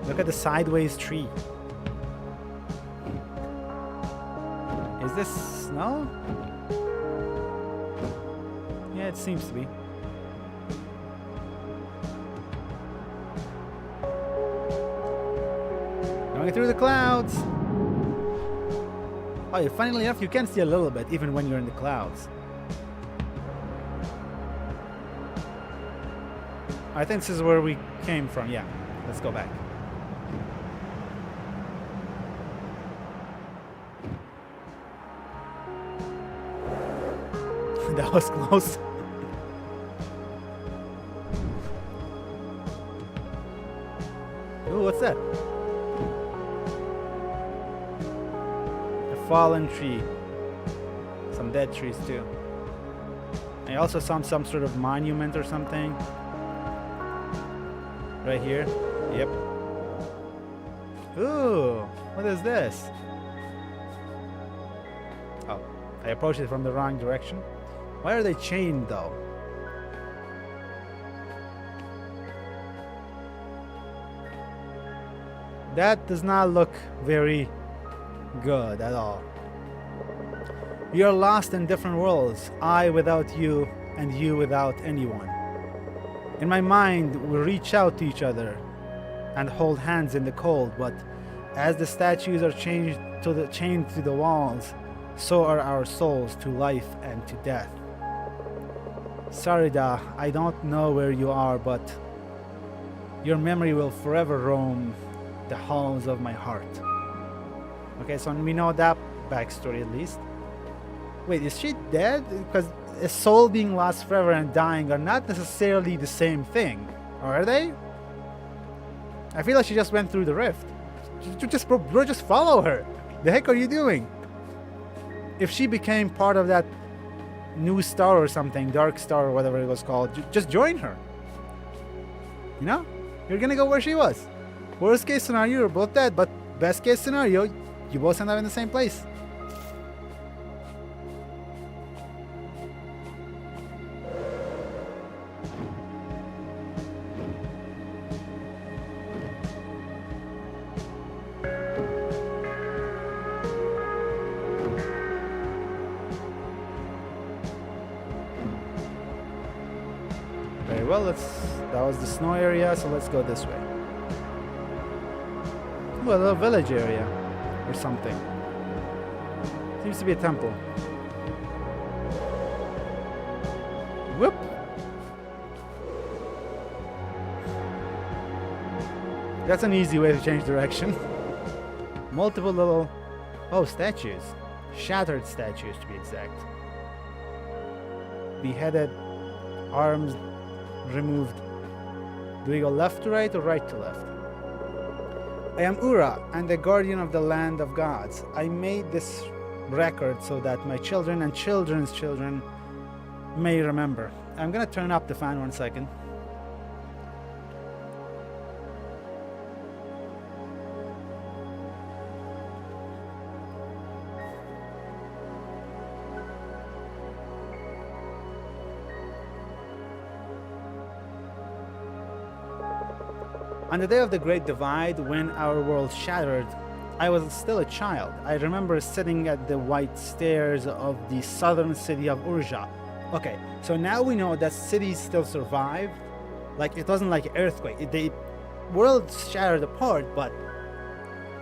Look at the sideways tree. Is this snow? Yeah, it seems to be. Going through the clouds. Oh, funnily enough, you can see a little bit even when you're in the clouds. I think this is where we came from. Yeah, let's go back. That was close. Ooh, what's that? A fallen tree. Some dead trees too. I also saw some sort of monument or something. Right here. Yep. Ooh, what is this? Oh, I approached it from the wrong direction. Why are they chained though? That does not look very good at all. We are lost in different worlds. I without you and you without anyone. In my mind, we reach out to each other and hold hands in the cold, but as the statues are chained to the walls, so are our souls to life and to death. Sarida, I don't know where you are, but your memory will forever roam the halls of my heart. Okay, so we know that backstory at least. Wait, is she dead? Because a soul being lost forever and dying are not necessarily the same thing, or are they? I feel like she just went through the rift. Just follow her. The heck are you doing? If she became part of that new star or something, dark star or whatever it was called, just join her. You know? You're gonna go where she was. Worst case scenario, you're both dead, but best case scenario, you both end up in the same place. Very well, that was the snow area, so let's go this way. Ooh, a little village area or something. Seems to be a temple. Whoop! That's an easy way to change direction. Multiple little, statues. Shattered statues to be exact. Beheaded, arms removed. Do we go left to right or right to left? I am Ura and the guardian of the land of gods. I made this record so that my children and children's children may remember. I'm gonna turn up the fan 1 second. On the day of the Great Divide, when our world shattered, I was still a child. I remember sitting at the white stairs of the southern city of Urja. Okay, so now we know that cities still survived. Like, it wasn't like an earthquake. The world shattered apart, but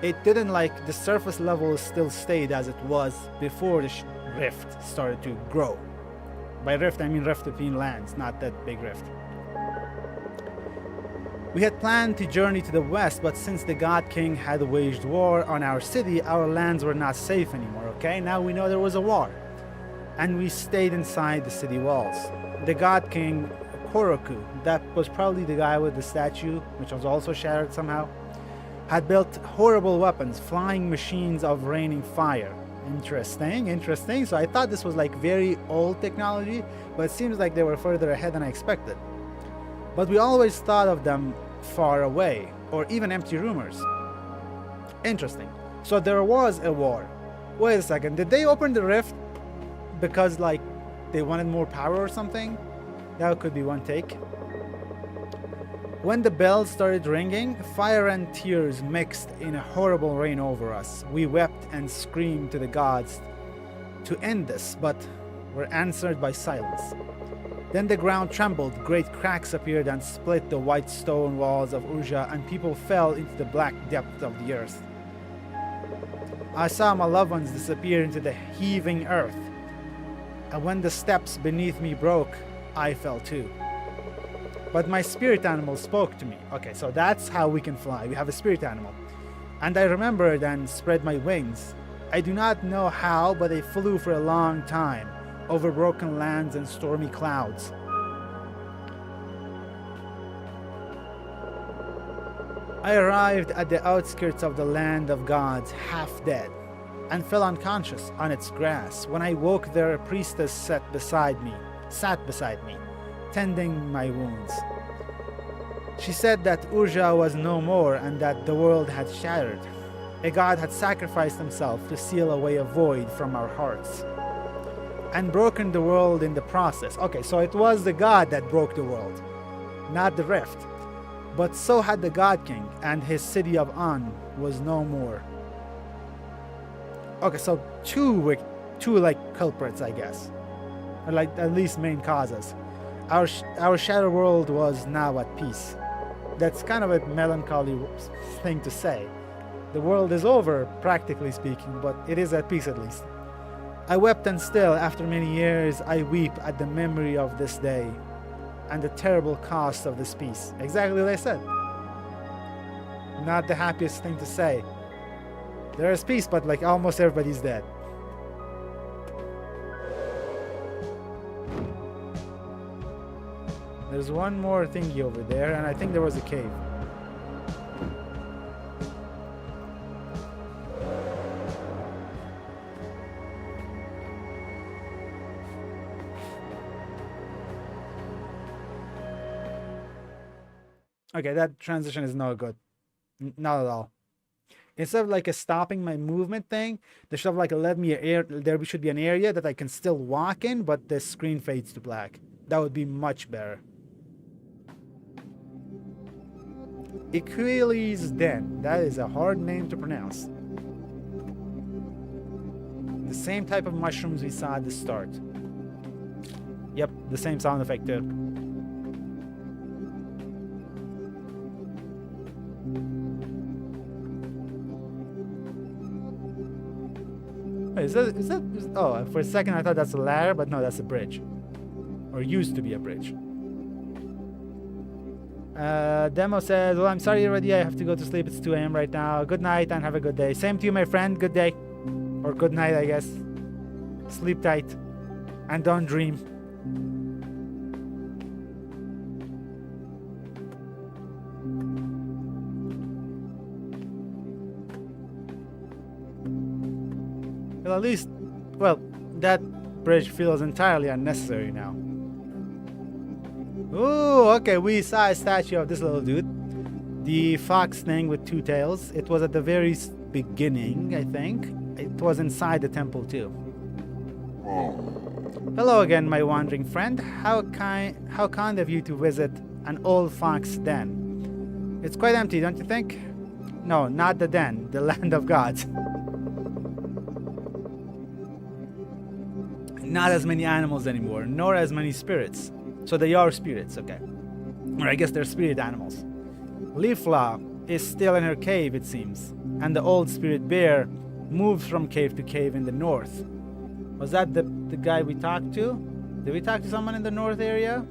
it didn't, like, the surface level still stayed as it was before the rift started to grow. By rift, I mean rift between lands, not that big rift. We had planned to journey to the west, but since the God King had waged war on our city, our lands were not safe anymore, okay? Now we know there was a war. And we stayed inside the city walls. The God King, Koroku, that was probably the guy with the statue, which was also shattered somehow, had built horrible weapons, flying machines of raining fire. Interesting. So I thought this was like very old technology, but it seems like they were further ahead than I expected. But we always thought of them far away, or even empty rumors. Interesting. So there was a war. Wait a second, did they open the rift because, like, they wanted more power or something? That could be one take. When the bells started ringing, fire and tears mixed in a horrible rain over us. We wept and screamed to the gods to end this, but were answered by silence. Then the ground trembled, great cracks appeared and split the white stone walls of Urja, and people fell into the black depth of the earth. I saw my loved ones disappear into the heaving earth, and when the steps beneath me broke, I fell too. But my spirit animal spoke to me. Okay, so that's how we can fly. We have a spirit animal. And I remembered and spread my wings. I do not know how, but I flew for a long time, over broken lands and stormy clouds. I arrived at the outskirts of the land of gods, half dead, and fell unconscious on its grass. When I woke there, a priestess sat beside me, tending my wounds. She said that Urja was no more and that the world had shattered. A god had sacrificed himself to seal away a void from our hearts, and broken the world in the process. Okay, so it was the god that broke the world, not the rift. But so had the God King, and his city of An was no more. Okay, so two like culprits, I guess, or like at least main causes. Our shadow world was now at peace. That's kind of a melancholy thing to say. The world is over, practically speaking, but it is at peace at least. I wept, and still, after many years, I weep at the memory of this day and the terrible cost of this peace. Exactly what I said. Not the happiest thing to say. There is peace, but like almost everybody's dead. There's one more thingy over there, and I think there was a cave. Okay, that transition is no good. Not at all. Instead of like a stopping my movement thing, they should have like let me there should be an area that I can still walk in, but the screen fades to black. That would be much better. Achilles Den. That is a hard name to pronounce. The same type of mushrooms we saw at the start. Yep, the same sound effect too. Wait, is that oh, for a second I thought that's a ladder, but no, that's a bridge. Or used to be a bridge. Demo says, well, I'm sorry already, I have to go to sleep, it's 2 a.m. right now. Good night and have a good day. Same to you, my friend, good day. Or good night, I guess. Sleep tight. And don't dream. Well, at least, well, that bridge feels entirely unnecessary now. Ooh, okay, we saw a statue of this little dude. The fox thing with 2 tails. It was at the very beginning, I think. It was inside the temple too. Hello again, my wandering friend. How kind of you to visit an old fox den. It's quite empty, don't you think? No, not the den, the land of gods. Not as many animals anymore, nor as many spirits. So they are spirits, okay. Or I guess they're spirit animals. Leafla is still in her cave, it seems. And the old spirit bear moves from cave to cave in the north. Was that the guy we talked to? Did we talk to someone in the north area?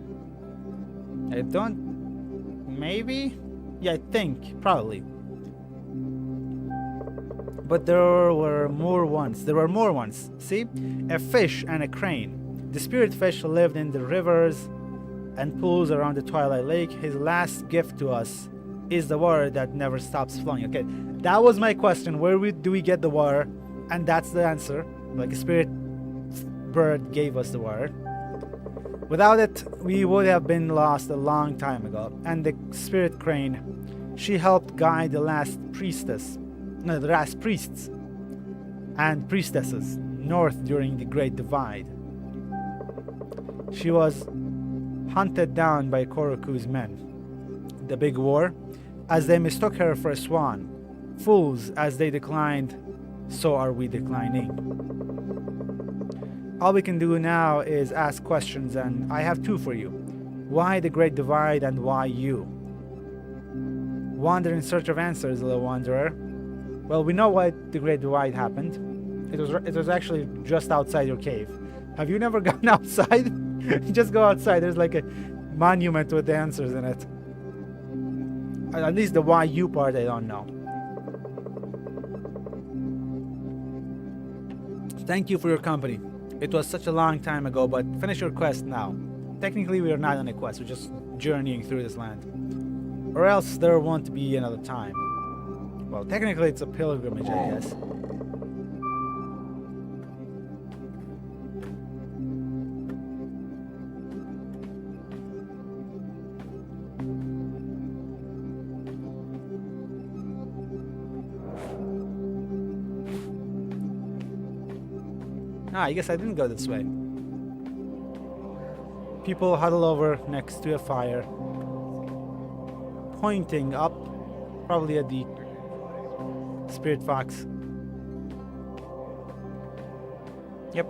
I don't... Maybe? Yeah, I think. Probably. But there were more ones. See? A fish and a crane. The spirit fish lived in the rivers and pools around the Twilight Lake. His last gift to us is the water that never stops flowing. Okay, that was my question. Where do we get the water? And that's the answer. Like a spirit bird gave us the water. Without it, we would have been lost a long time ago. And the spirit crane, she helped guide the last priests and priestesses north during the Great Divide. She was hunted down by Koroku's men, the big war, as they mistook her for a swan. Fools, as they declined, so are we declining. all we can do now is ask questions, and I have two for you. Why the Great Divide and why you? Wander in search of answers, little wanderer. Well, we know why the Great Divide happened. It was actually just outside your cave. Have you never gone outside? Just go outside. There's like a monument with the answers in it. At least the why you part I don't know. Thank you for your company. It was such a long time ago, but finish your quest now. Technically, we are not on a quest. We're just journeying through this land. Or else there won't be another time. Well, technically it's a pilgrimage, I guess. I guess I didn't go this way. People huddle over next to a fire, pointing up, probably at the spirit fox. Yep.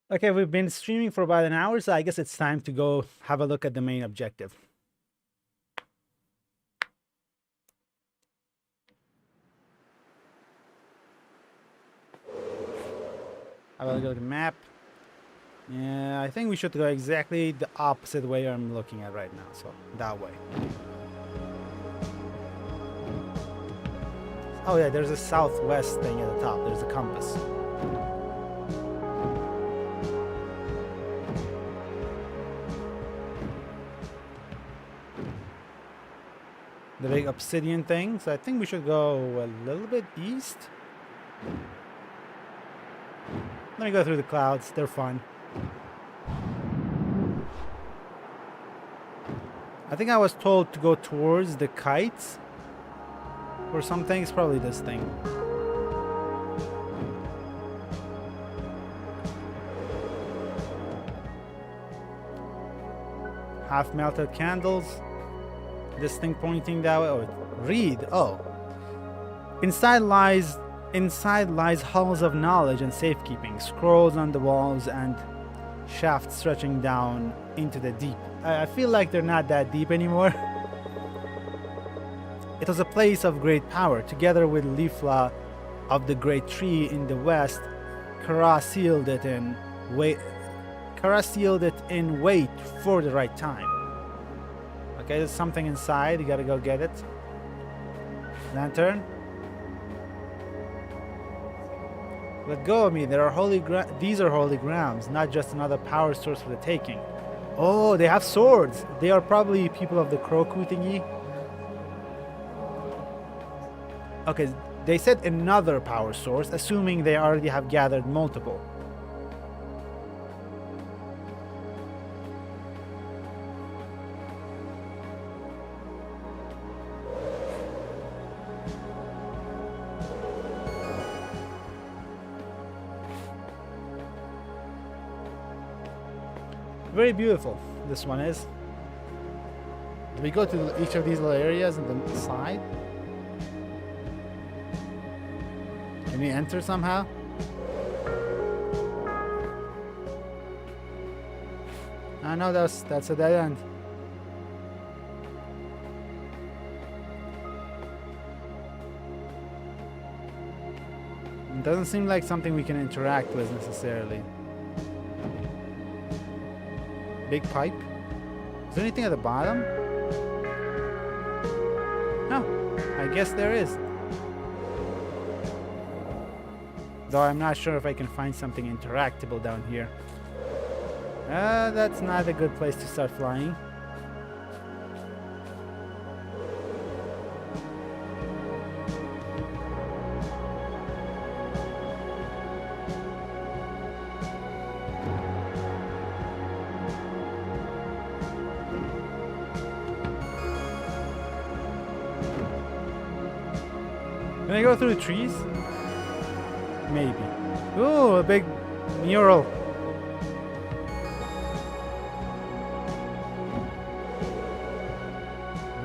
Okay, we've been streaming for about an hour, so I guess it's time to go have a look at the main objective. Have a look at the map. Yeah, I think we should go exactly the opposite way I'm looking at right now, so that way. Oh yeah, there's a southwest thing at the top. There's a compass. The big obsidian thing, so I think we should go a little bit east. Let me go through the clouds, they're fun. I think I was told to go towards the kites or something. It's probably this thing. Half melted candles. This thing pointing that way. Oh, read. Oh. Inside lies halls of knowledge and safekeeping, scrolls on the walls and shafts stretching down into the deep. I feel like they're not that deep anymore. It was a place of great power. Together with Lifla of the great tree in the west, Kara sealed it in wait for the right time. Okay, there's something inside. You gotta go get it. Lantern. Let go of me. There are these are holy grounds, not just another power source for the taking. Oh, they have swords. They are probably people of the Kroku thingy. Okay, they said another power source, assuming they already have gathered multiple. Very beautiful, this one is. Do we go to each of these little areas on the side? Can we enter somehow? I know that's a dead end. It doesn't seem like something we can interact with necessarily. Big pipe. Is there anything at the bottom? No, I guess there is. Though I'm not sure if I can find something interactable down here. That's not a good place to start flying. Can I go through the trees? Maybe. Ooh, a big mural.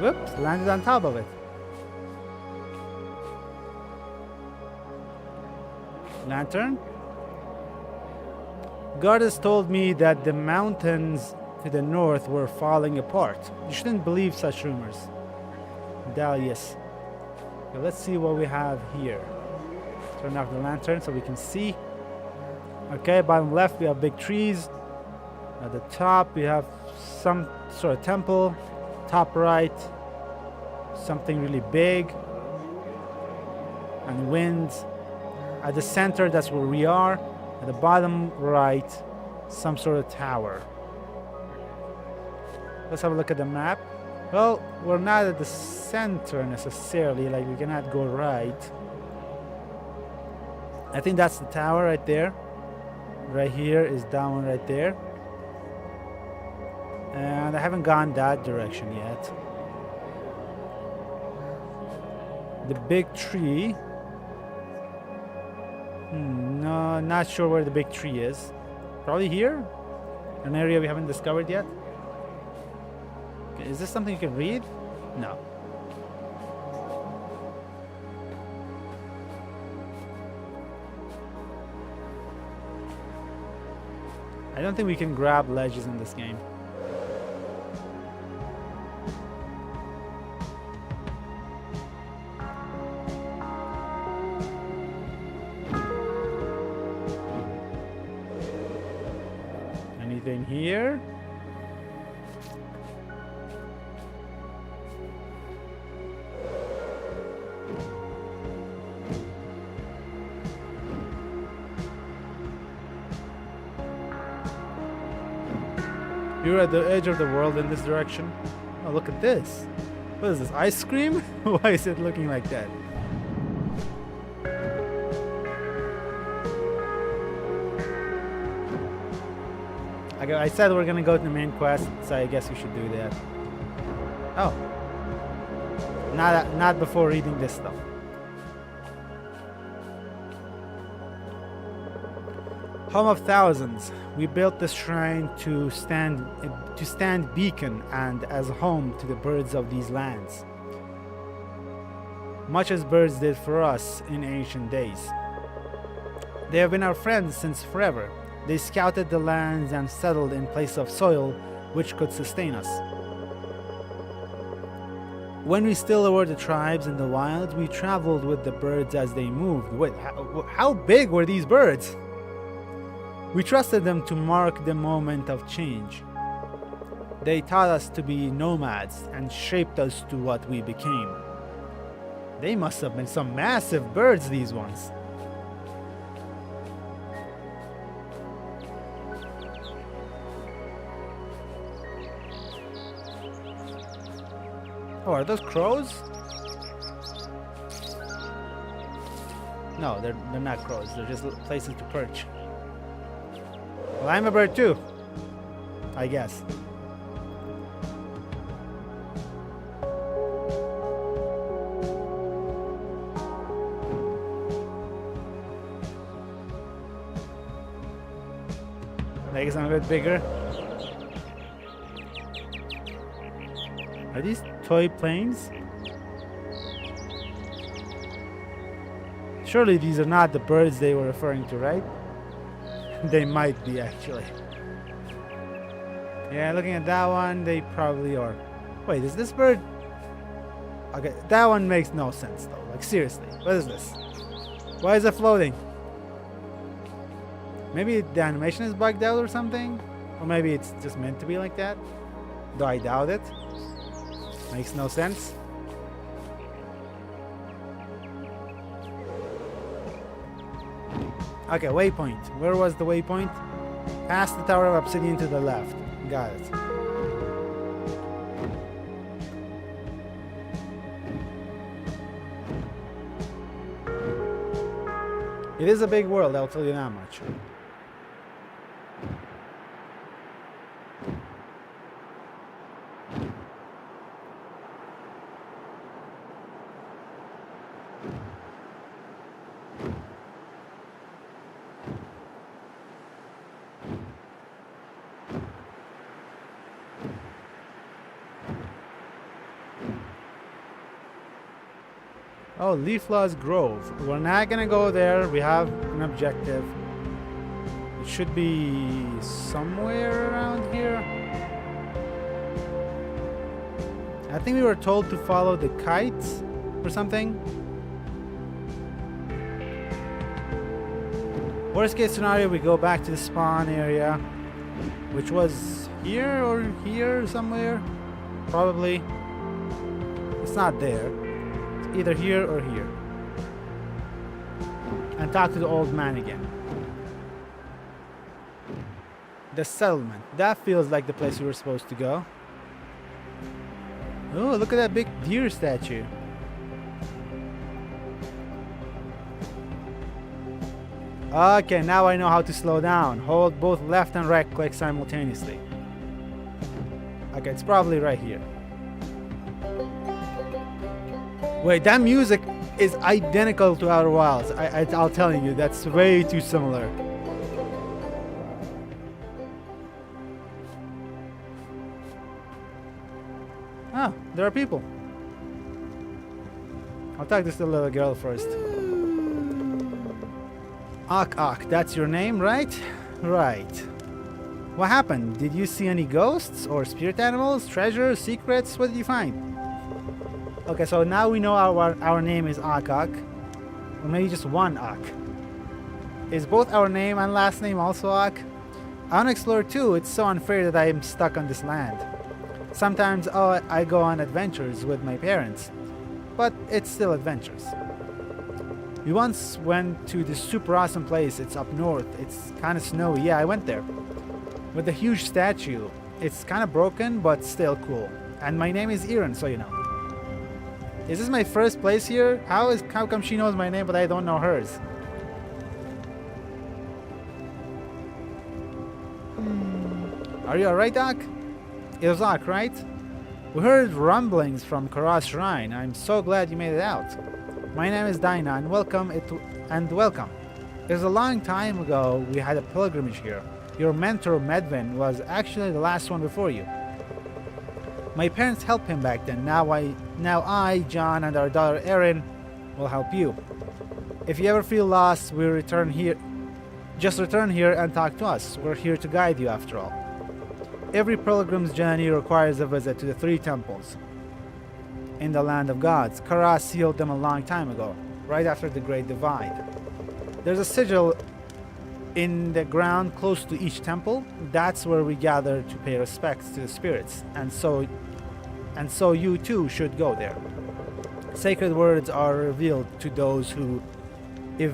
Whoops, landed on top of it. Lantern. Goddess told me that the mountains to the north were falling apart. You shouldn't believe such rumors. Dahlias. Okay, let's see what we have here. Turn off the lantern so we can see. Okay, bottom left we have big trees. At the top we have some sort of temple. Top right, something really big. And winds. At the center, that's where we are. At the bottom right, some sort of tower. Let's have a look at the map. Well, we're not at the center necessarily, like we cannot go right. I think that's the tower right there. Right here is that one right there. And I haven't gone that direction yet. The big tree. No, not sure where the big tree is. Probably here? An area we haven't discovered yet? Okay, is this something you can read? No. I don't think we can grab ledges in this game. Anything here? You're at the edge of the world in this direction. Oh, look at this. What is this, ice cream? Why is it looking like that? I said we're gonna go to the main quest, so I guess we should do that. Oh. Not before reading this stuff. Home of thousands. We built this shrine to stand beacon and as home to the birds of these lands. Much as birds did for us in ancient days. They have been our friends since forever. They scouted the lands and settled in place of soil which could sustain us. When we still were the tribes in the wild, we traveled with the birds as they moved. Wait, how big were these birds? We trusted them to mark the moment of change. They taught us to be nomads and shaped us to what we became. They must have been some massive birds, these ones. Oh, are those crows? No, they're not crows. They're just places to perch. Well, I'm a bird too, I guess. I guess I'm a bit bigger. Are these toy planes? Surely these are not the birds they were referring to, right? They might be, actually. Yeah, looking at that one, they probably are. Wait, is this bird? Okay, that one makes no sense though. Like, seriously, what is this? Why is it floating? Maybe the animation is bugged out or something? Or maybe it's just meant to be like that? Though I doubt it. Makes no sense. Okay, waypoint. Where was the waypoint? Past the Tower of Obsidian to the left. Got it. It is a big world, I'll tell you that much. Oh, Leaflaw's Grove. We're not gonna go there. We have an objective. It should be somewhere around here. I think we were told to follow the kites or something. Worst case scenario, we go back to the spawn area, which was here or here somewhere. Probably. It's not there. It's either here or here. And talk to the old man again. The settlement. That feels like the place we were supposed to go. Oh, look at that big deer statue. Okay, now I know how to slow down. Hold both left and right click simultaneously. Okay, it's probably right here. Wait, that music is identical to Outer Wilds. I'll tell you, that's way too similar. Ah, there are people. I'll talk to the little girl first. Ak, that's your name, right? Right. What happened? Did you see any ghosts or spirit animals, treasures, secrets? What did you find? Okay, so now we know our name is Akak. Or maybe just one Ak. Is both our name and last name also Ak? I want to explore too. It's so unfair that I am stuck on this land. Sometimes I go on adventures with my parents, but it's still adventures. We once went to this super awesome place. It's up north. It's kind of snowy. Yeah, I went there. With a huge statue. It's kind of broken, but still cool. And my name is Erin, so you know. Is this my first place here? How come she knows my name, but I don't know hers? Are you alright, Doc? It was Doc, right? We heard rumblings from Kara's shrine. I'm so glad you made it out. My name is Dinah, and welcome. It was a long time ago we had a pilgrimage here. Your mentor, Medvin, was actually the last one before you. My parents helped him back then. Now I, John, and our daughter Erin will help you. If you ever feel lost, just return here and talk to us. We're here to guide you after all. Every pilgrim's journey requires a visit to the 3 temples in the land of gods. Kara sealed them a long time ago, right after the Great Divide. There's a sigil in the ground close to each temple. That's where we gather to pay respects to the spirits, and so you too should go there. Sacred words are revealed to those who to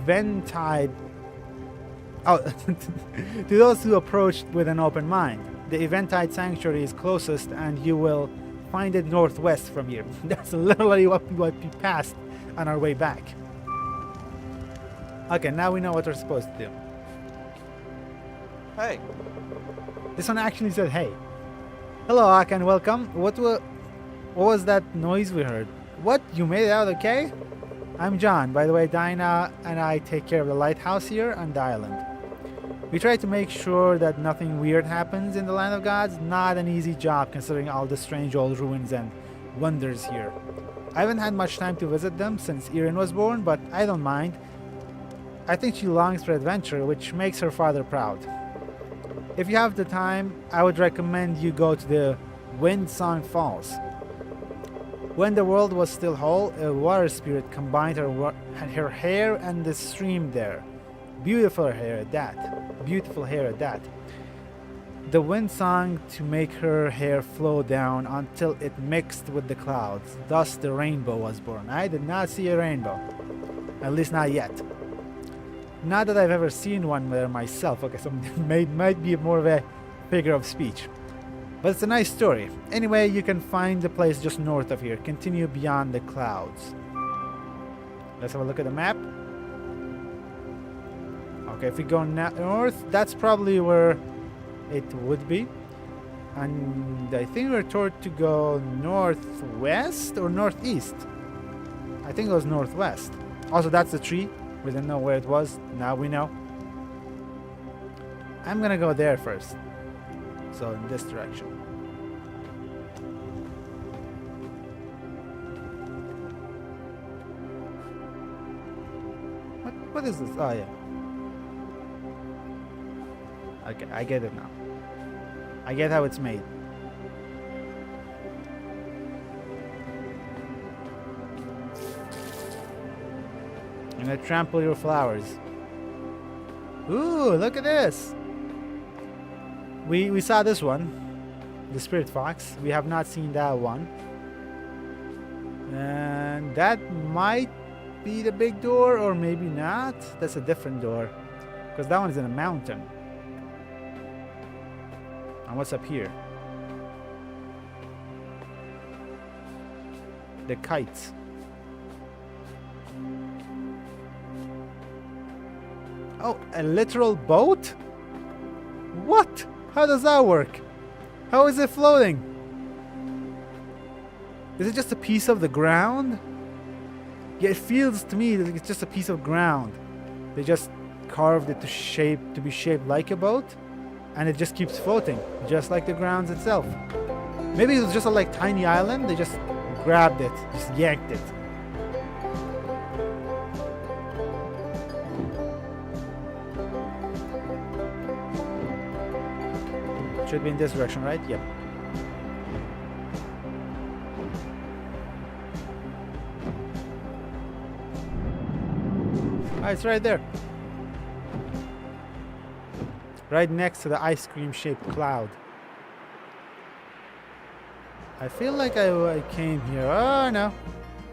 those who approach with an open mind. The Eventide Sanctuary is closest, and you will find it northwest from here. That's literally what we passed on our way back. Okay, now we know what we're supposed to do. Hey. This one actually said, hey. Hello, Ak, and welcome. What was that noise we heard? What? You made it out okay? I'm John. By the way, Dinah and I take care of the lighthouse here on the island. We try to make sure that nothing weird happens in the land of gods. Not an easy job considering all the strange old ruins and wonders here. I haven't had much time to visit them since Erin was born, but I don't mind. I think she longs for adventure, which makes her father proud. If you have the time, I would recommend you go to the Windsong Falls. When the world was still whole, a water spirit combined her hair and the stream there. Beautiful hair at that. Beautiful hair at that. The wind sang to make her hair flow down until it mixed with the clouds. Thus the rainbow was born. I did not see a rainbow. At least not yet. Not that I've ever seen one there myself. Okay, so might be more of a figure of speech. But it's a nice story. Anyway, you can find the place just north of here. Continue beyond the clouds. Let's have a look at the map. Okay, if we go north, that's probably where it would be. And I think we're told to go northwest or northeast. I think it was northwest. Also, that's the tree. We didn't know where it was. Now we know. I'm gonna go there first. So in this direction. What is this? Oh, yeah. Okay, I get it now. I get how it's made. I'm gonna trample your flowers. Ooh, look at this. We saw this one, the spirit fox. We have not seen that one. And that might be the big door, or maybe not. That's a different door, because that one's in a mountain. And what's up here? The kites. Oh, a literal boat? What? How does that work? How is it floating? Is it just a piece of the ground? Yeah, it feels to me like it's just a piece of ground. They just carved it to be shaped like a boat, and it just keeps floating, just like the grounds itself. Maybe it was just a like tiny island. They just grabbed it, just yanked it. Should be in this direction, right? Yep. Oh, it's right there. Right next to the ice cream shaped cloud. I feel like I came here. Oh no.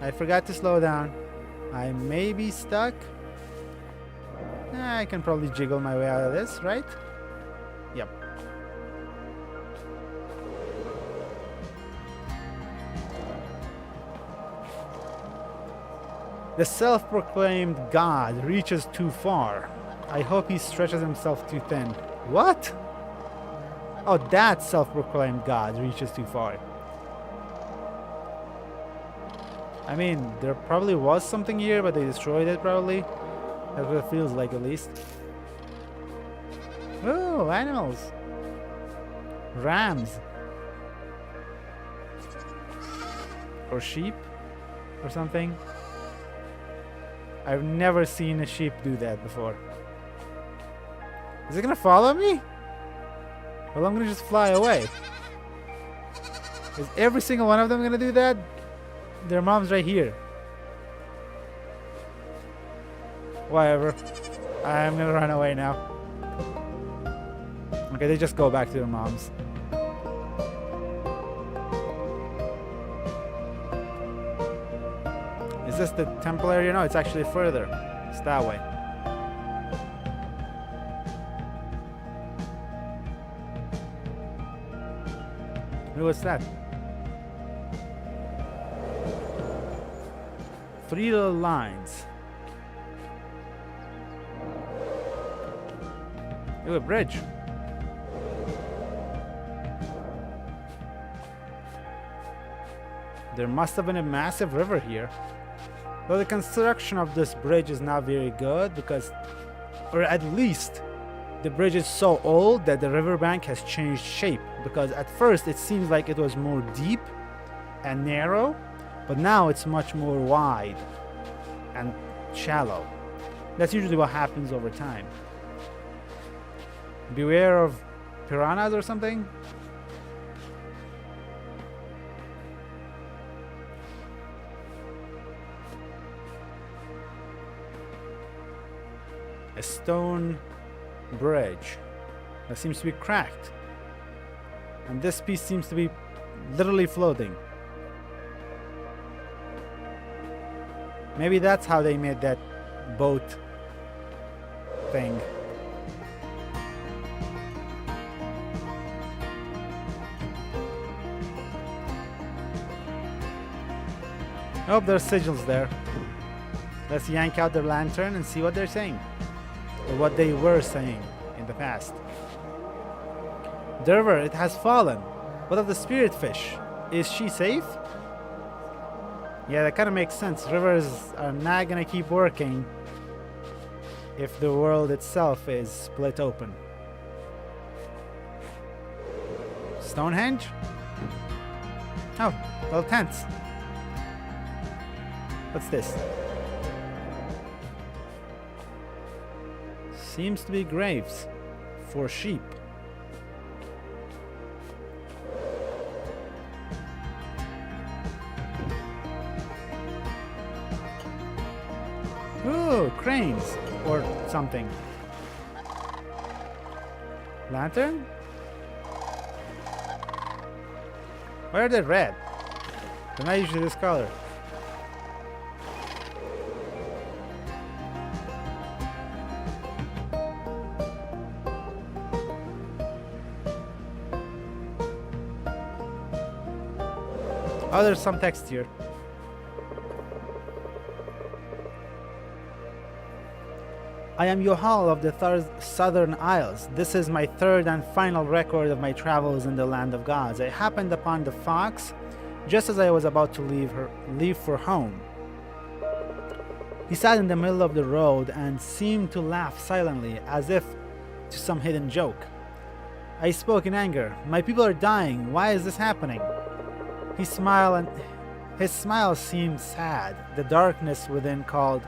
I forgot to slow down. I may be stuck. I can probably jiggle my way out of this, right? Yep. The self-proclaimed God reaches too far. I hope he stretches himself too thin. What? Oh, that self-proclaimed God reaches too far. I mean, there probably was something here, but they destroyed it probably. That's what it feels like, at least. Oh, animals. Rams. Or sheep. Or something. I've never seen a sheep do that before. Is it gonna follow me? Well, I'm gonna just fly away. Is every single one of them gonna do that? Their mom's right here. Whatever. I'm gonna run away now. Okay, they just go back to their moms. Is this the temple area? No, it's actually further. It's that way. What's that? 3 little lines. Ooh, a bridge. There must have been a massive river here. Though the construction of this bridge is not very good because, or at least, the bridge is so old that the riverbank has changed shape, because at first it seems like it was more deep and narrow, but now it's much more wide and shallow. That's usually what happens over time. Beware of piranhas or something. A stone bridge that seems to be cracked, and this piece seems to be literally floating. Maybe that's how they made that boat thing. Oh, there's sigils there. Let's yank out their lantern and see what they're saying. Or what they were saying in the past. The river, it has fallen. What of the spirit fish? Is she safe? Yeah, that kind of makes sense. Rivers are not gonna keep working if the world itself is split open. Stonehenge? Oh, little tents. Seems to be graves for sheep. Ooh, cranes or something. Lantern? Why are they red? They're not usually this color. Oh, there's some text here. I am Yohal of the Southern Isles. This is my third and final record of my travels in the land of gods. I happened upon the fox just as I was about to leave for home. He sat in the middle of the road and seemed to laugh silently, as if to some hidden joke. I spoke in anger. My people are dying. Why is this happening? He smiled, and his smile seemed sad. The darkness within called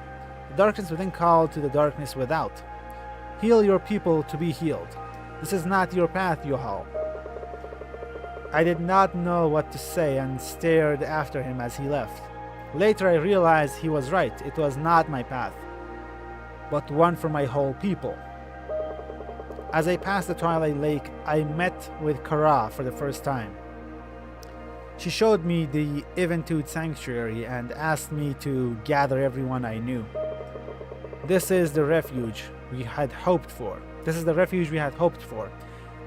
to the darkness without. Heal your people to be healed. This is not your path, Yohal. I did not know what to say and stared after him as he left. Later I realized he was right. It was not my path, but one for my whole people. As I passed the Twilight Lake, I met with Kara for the first time. She showed me the Eventude Sanctuary and asked me to gather everyone I knew. This is the refuge we had hoped for.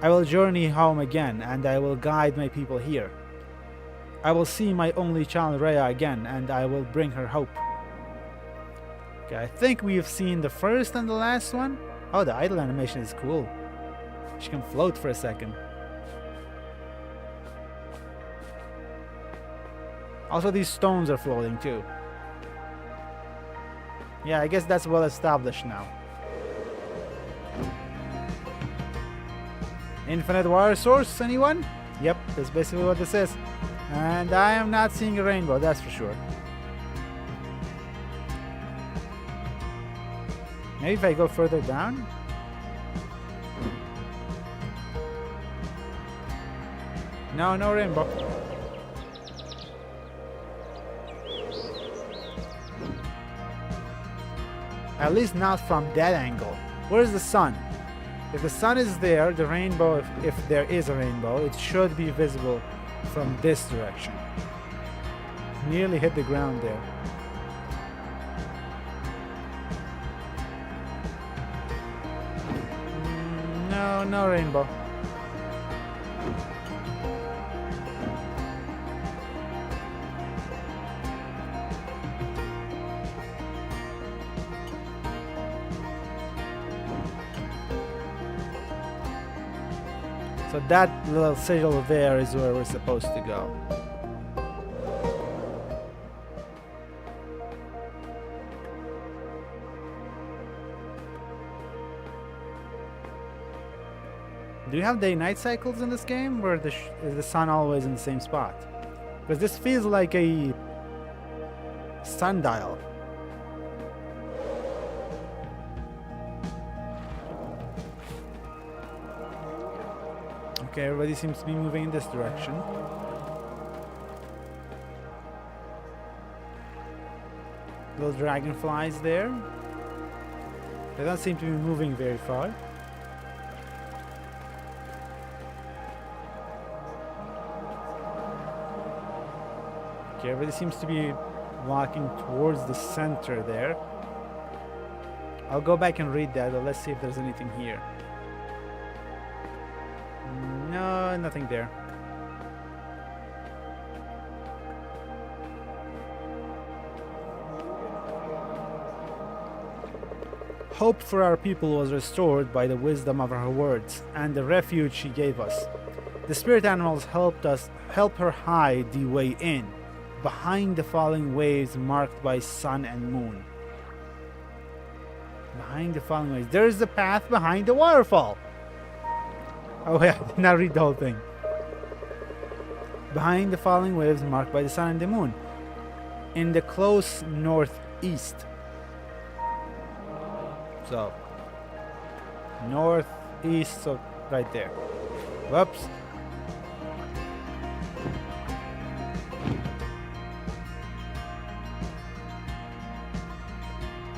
I will journey home again, and I will guide my people here. I will see my only child Rhea again, and I will bring her hope. Okay, I think we've seen the first and the last one. Oh, the idle animation is cool. She can float for a second. Also, these stones are floating too. Yeah, I guess that's well established now. Infinite water source, anyone? Yep, that's basically what this is. And I am not seeing a rainbow, that's for sure. Maybe if I go further down? No, no rainbow. At least not from that angle. Where's the sun? If the sun is there, the rainbow, if there is a rainbow, it should be visible from this direction. Nearly hit the ground there. No, no rainbow. So that little sigil there is where we're supposed to go. Do you have day-night cycles in this game, or is the sun always in the same spot? Because this feels like a sundial. Okay, everybody seems to be moving in this direction. Little dragonflies there. They don't seem to be moving very far. Okay, everybody seems to be walking towards the center there. I'll go back and read that, but let's see if there's anything here. No, nothing there. Hope for our people was restored by the wisdom of her words and the refuge she gave us. The spirit animals helped her hide the way in, behind the falling waves marked by sun and moon. Behind the falling waves. There's the path behind the waterfall. Oh yeah, I did not read the whole thing. Behind the falling waves marked by the sun and the moon. In the close northeast. So, northeast, so right there. Whoops.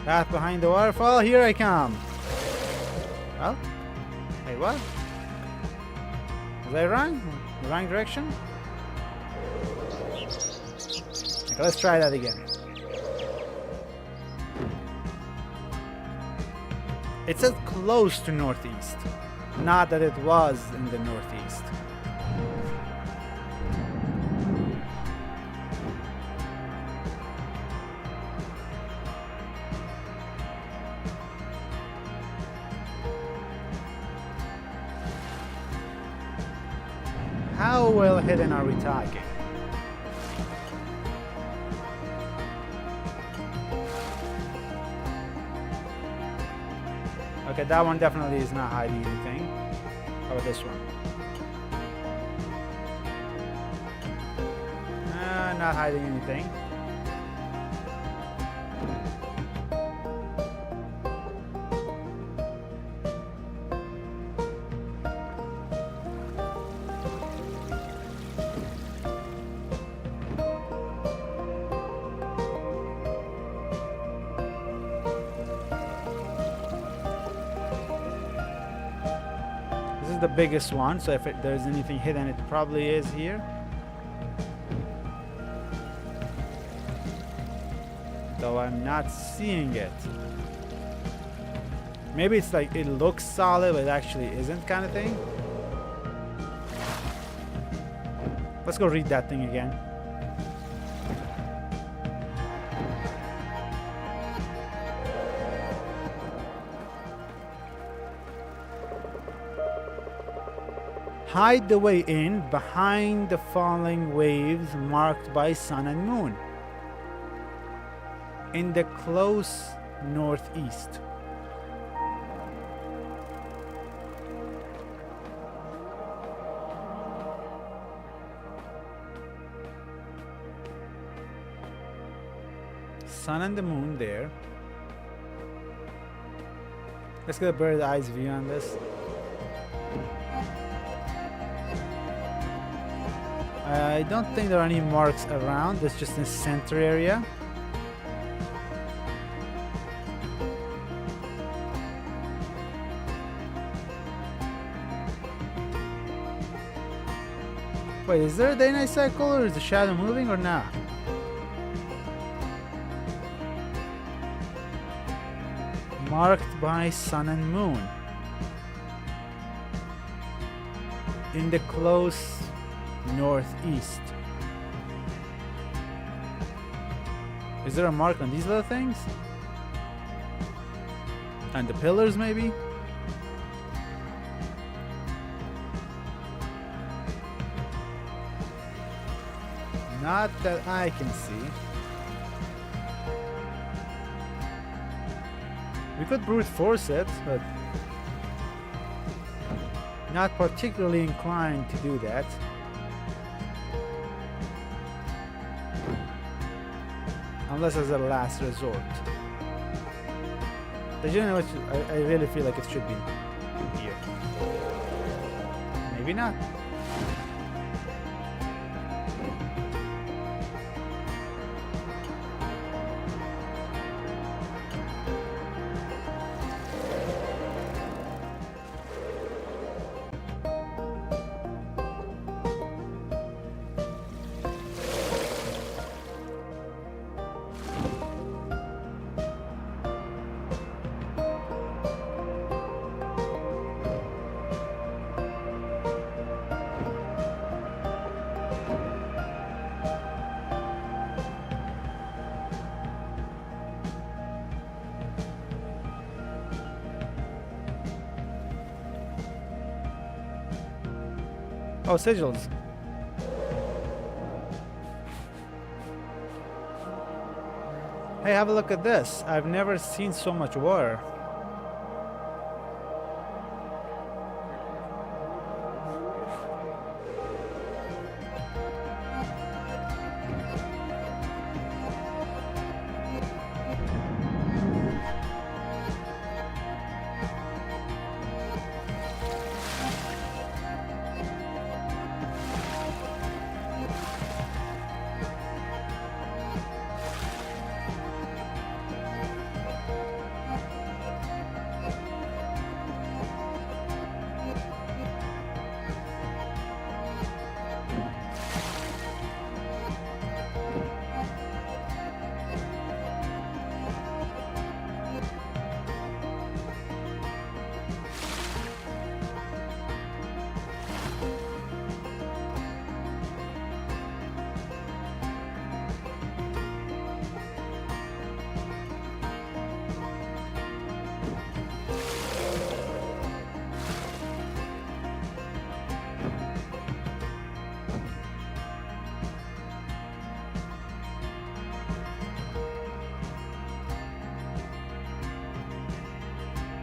Path behind the waterfall, here I come. Oh? Wait, what? Was I wrong? The wrong direction? Okay, let's try that again. It says close to northeast, not that it was in the northeast. How well hidden are we talking? Okay, that one definitely is not hiding anything. How about this one? Not hiding anything. The biggest one, so if there's anything hidden, it probably is here. Though I'm not seeing it. Maybe it's like it looks solid, but it actually isn't, kind of thing. Let's go read that thing again. Hide the way in behind the falling waves marked by sun and moon. In the close northeast. Sun and the moon there. Let's get a bird's eye view on this. I don't think there are any marks around. It's just in the center area. Wait, is there a day-night cycle, or is the shadow moving or not? Marked by sun and moon. In the close northeast. Is there a mark on these little things? And the pillars, maybe? Not that I can see. We could brute force it, but not particularly inclined to do that. Unless as a last resort. I really feel like it should be here. Maybe not. Oh, sigils. Hey, have a look at this. I've never seen so much water.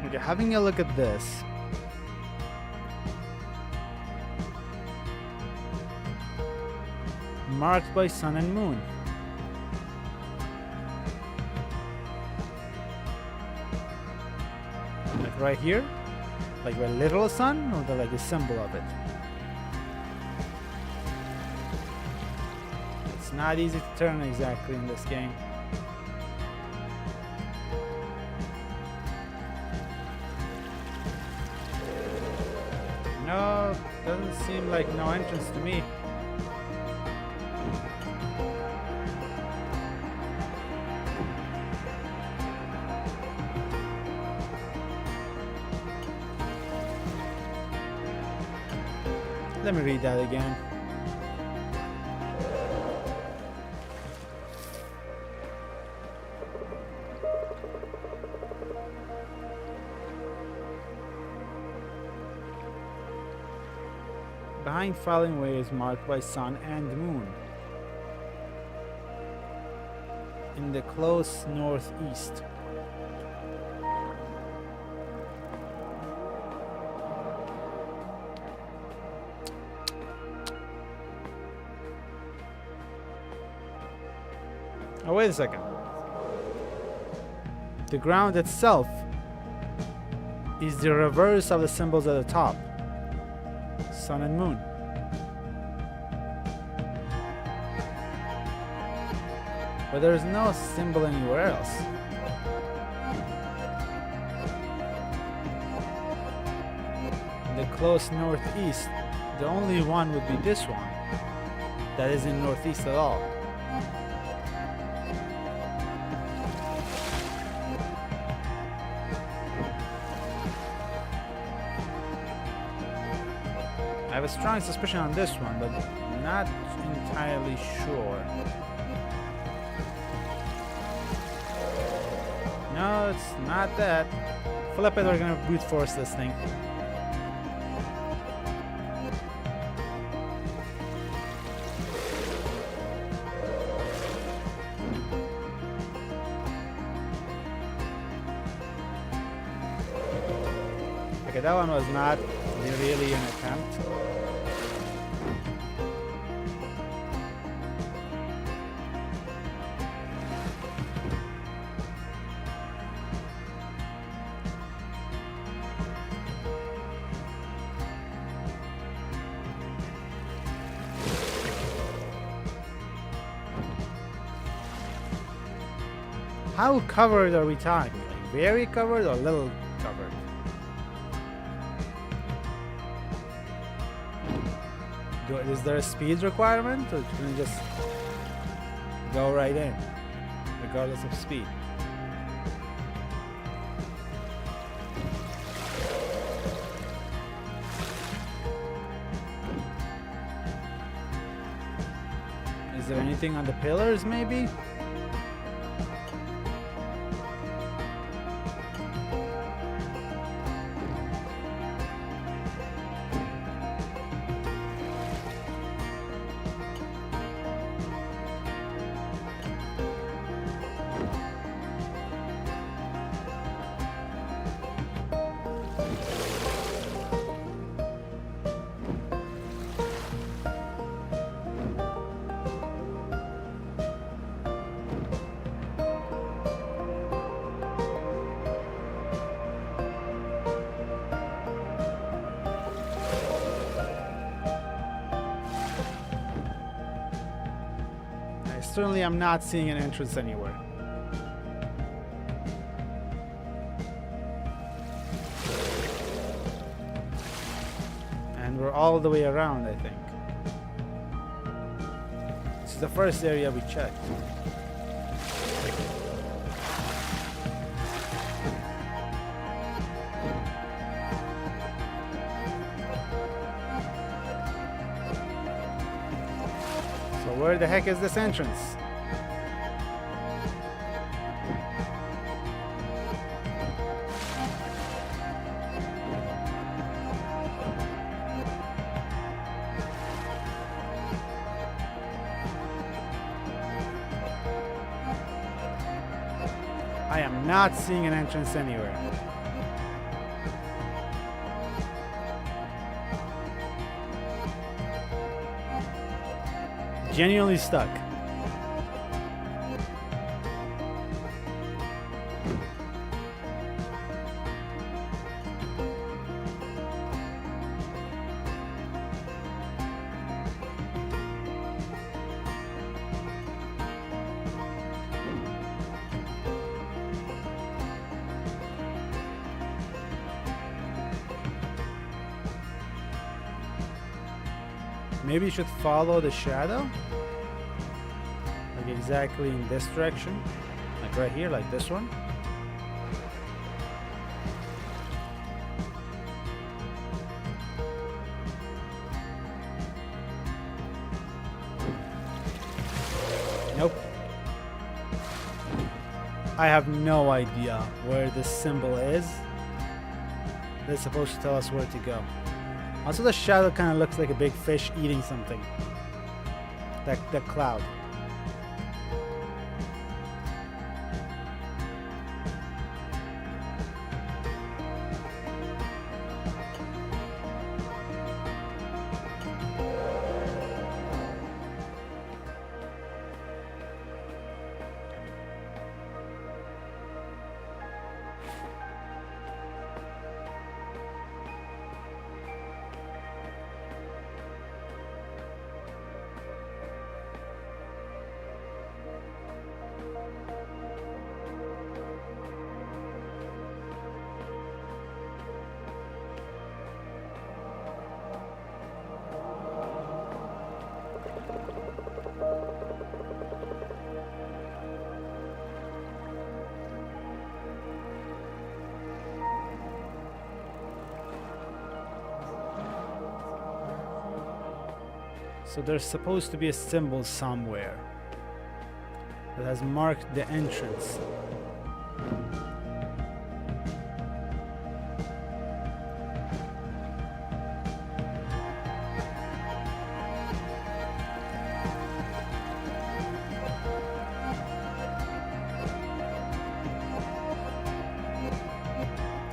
Okay, having a look at this. Marked by sun and moon. Like right here? Like a literal sun, or like a symbol of it? It's not easy to turn exactly in this game. No, doesn't seem like no entrance to me. Let me read that again. Behind falling waves marked by sun and moon. In the close northeast. Oh, wait a second. The ground itself is the reverse of the symbols at the top. Sun and moon. But there is no symbol anywhere else. In the close northeast, the only one would be this one. That isn't northeast at all. I have a strong suspicion on this one, but not entirely sure. No, it's not that. Flip it, we're gonna brute force this thing. Okay, that one was not really an attempt. How covered are we talking? Like very covered or little covered? Is there a speed requirement, or can you just go right in, regardless of speed? Is there anything on the pillars, maybe? Certainly I'm not seeing an entrance anywhere. And we're all the way around, I think. This is the first area we checked. Where the heck is this entrance? I am not seeing an entrance anywhere. genuinely stuck. Maybe you should follow the shadow? Like exactly in this direction? Like right here, like this one? Nope. I have no idea where this symbol is. It's supposed to tell us where to go. Also, the shadow kind of looks like a big fish eating something. That cloud. So there's supposed to be a symbol somewhere that has marked the entrance.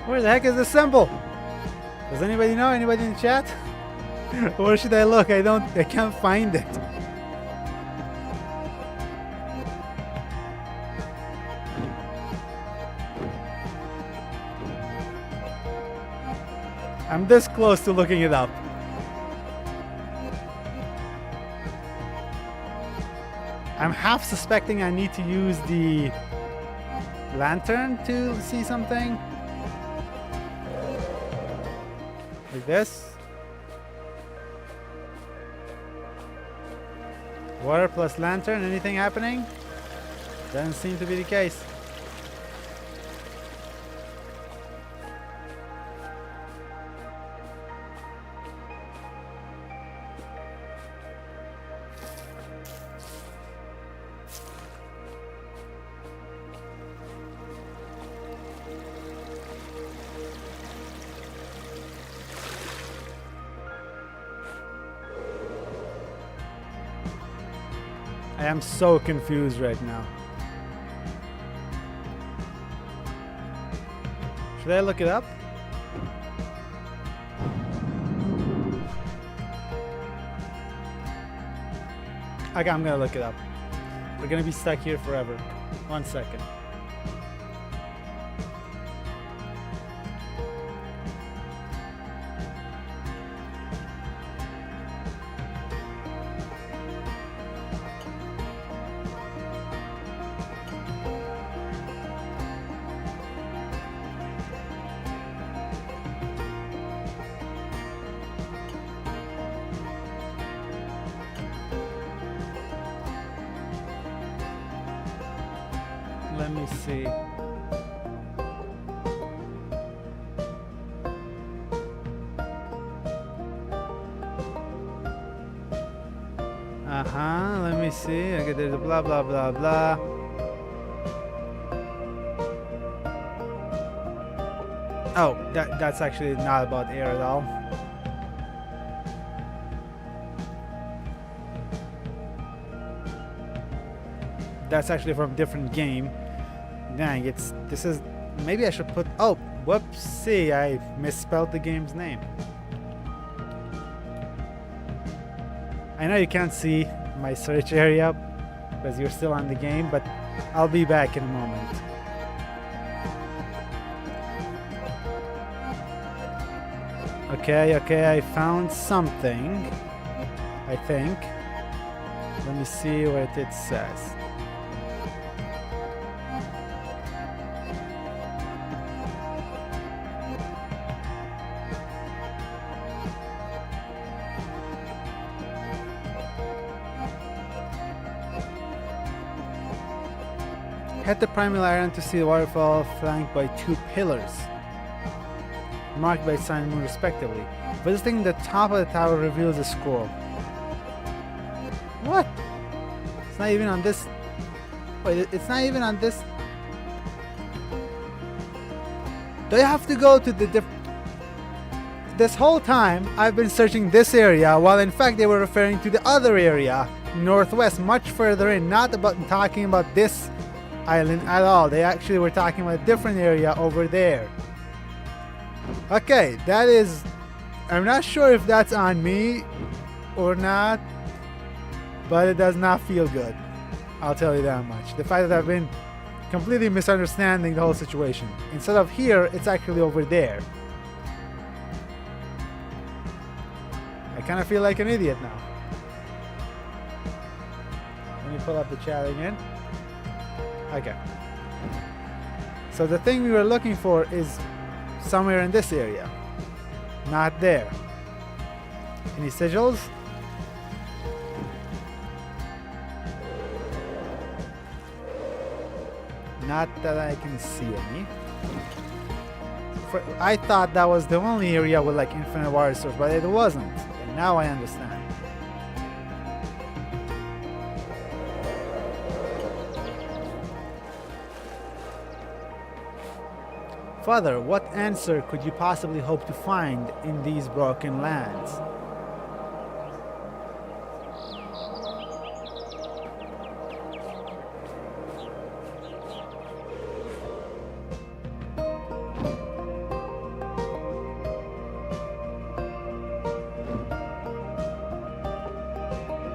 Where the heck is the symbol? Does anybody know? Anybody in the chat? Where should I look? I can't find it. I'm this close to looking it up. I'm half suspecting I need to use the lantern to see something. Like this. Water plus lantern, anything happening? Doesn't seem to be the case. I am so confused right now. Should I look it up? Okay, I'm gonna look it up. We're gonna be stuck here forever. 1 second. Let me see. Let me see. Okay, there's a blah blah blah blah. Oh, that's actually not about air at all. That's actually from a different game. Dang, this is, maybe I should put, oh, whoopsie, I misspelled the game's name. I know you can't see my search area because you're still on the game, but I'll be back in a moment. Okay, I found something, I think. Let me see what it says. Head to Primal Island to see the waterfall flanked by two pillars, marked by sun and moon respectively. Visiting the top of the tower reveals a scroll. What? It's not even on this. Wait, it's not even on this. Do you have to go to the This whole time I've been searching this area, while in fact they were referring to the other area, northwest, much further in, not about talking about this island at all. They actually were talking about a different area over there. Okay, that is... I'm not sure if that's on me or not, but it does not feel good. I'll tell you that much. The fact that I've been completely misunderstanding the whole situation. Instead of here, it's actually over there. I kind of feel like an idiot now. Let me pull up the chat again. Okay. So the thing we were looking for is somewhere in this area. Not there. Any sigils? Not that I can see any. I thought that was the only area with like infinite water source, but it wasn't. And now I understand. Father, what answer could you possibly hope to find in these broken lands?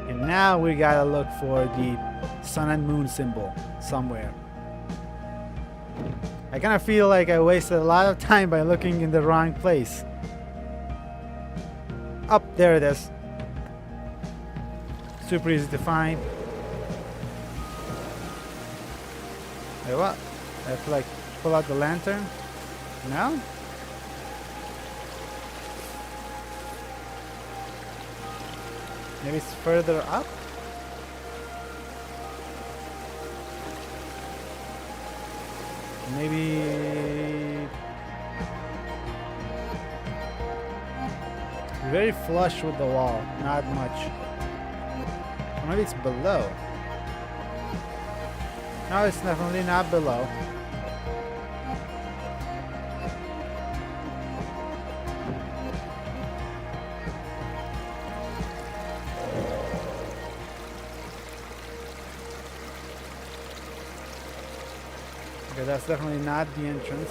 And now we gotta look for the sun and moon symbol somewhere. I kind of feel like I wasted a lot of time by looking in the wrong place. Up, there it is. Super easy to find. Wait, what? I have to like pull out the lantern? No? Maybe it's further up? Maybe very flush with the wall, not much. Or maybe it's below. No, it's definitely not below. Okay, that's definitely not the entrance.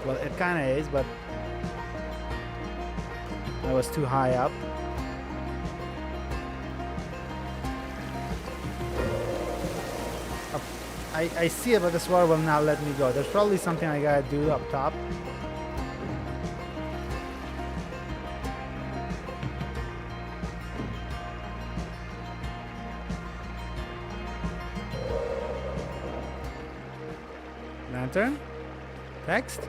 Well, it kind of is, but I was too high up. I see it, but this water will not let me go. There's probably something I gotta do up top. Lantern? Text?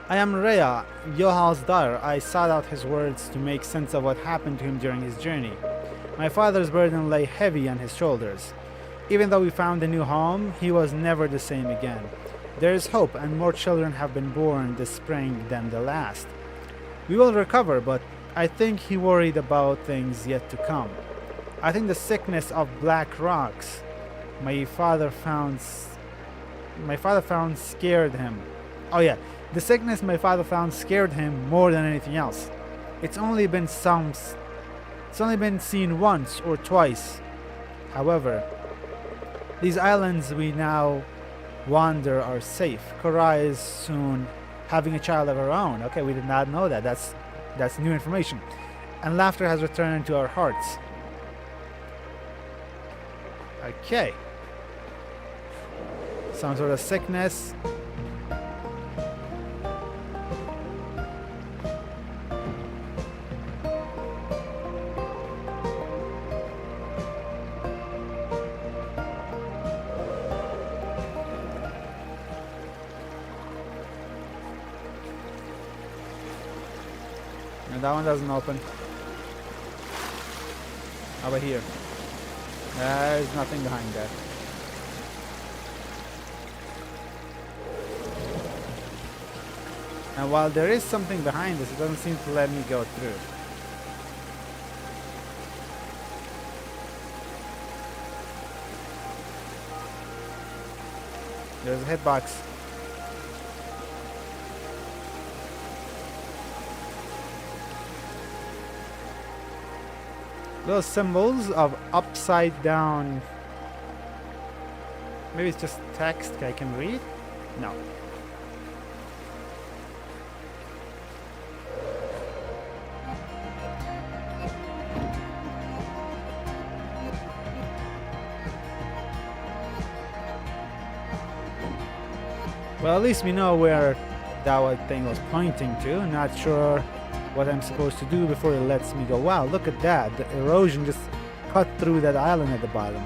I am Rhea, Yohal's daughter. I sought out his words to make sense of what happened to him during his journey. My father's burden lay heavy on his shoulders. Even though we found a new home, he was never the same again. There is hope, and more children have been born this spring than the last. We will recover, but I think he worried about things yet to come. I think the sickness of black rocks my father found scared him. Oh yeah, the sickness my father found scared him more than anything else. It's only been seen once or twice. However, these islands we now wander are safe. Kora is soon having a child of her own. Okay, we did not know that. That's new information. and laughter has returned to our hearts. Okay. Some sort of sickness. And that one doesn't open. How about here? There's nothing behind that. And while there is something behind this, it doesn't seem to let me go through. There's a hitbox. Those symbols of upside down. Maybe it's just text I can read? No. Well, at least we know where that thing was pointing to. Not sure what I'm supposed to do before it lets me go. Wow, look at that. The erosion just cut through that island at the bottom.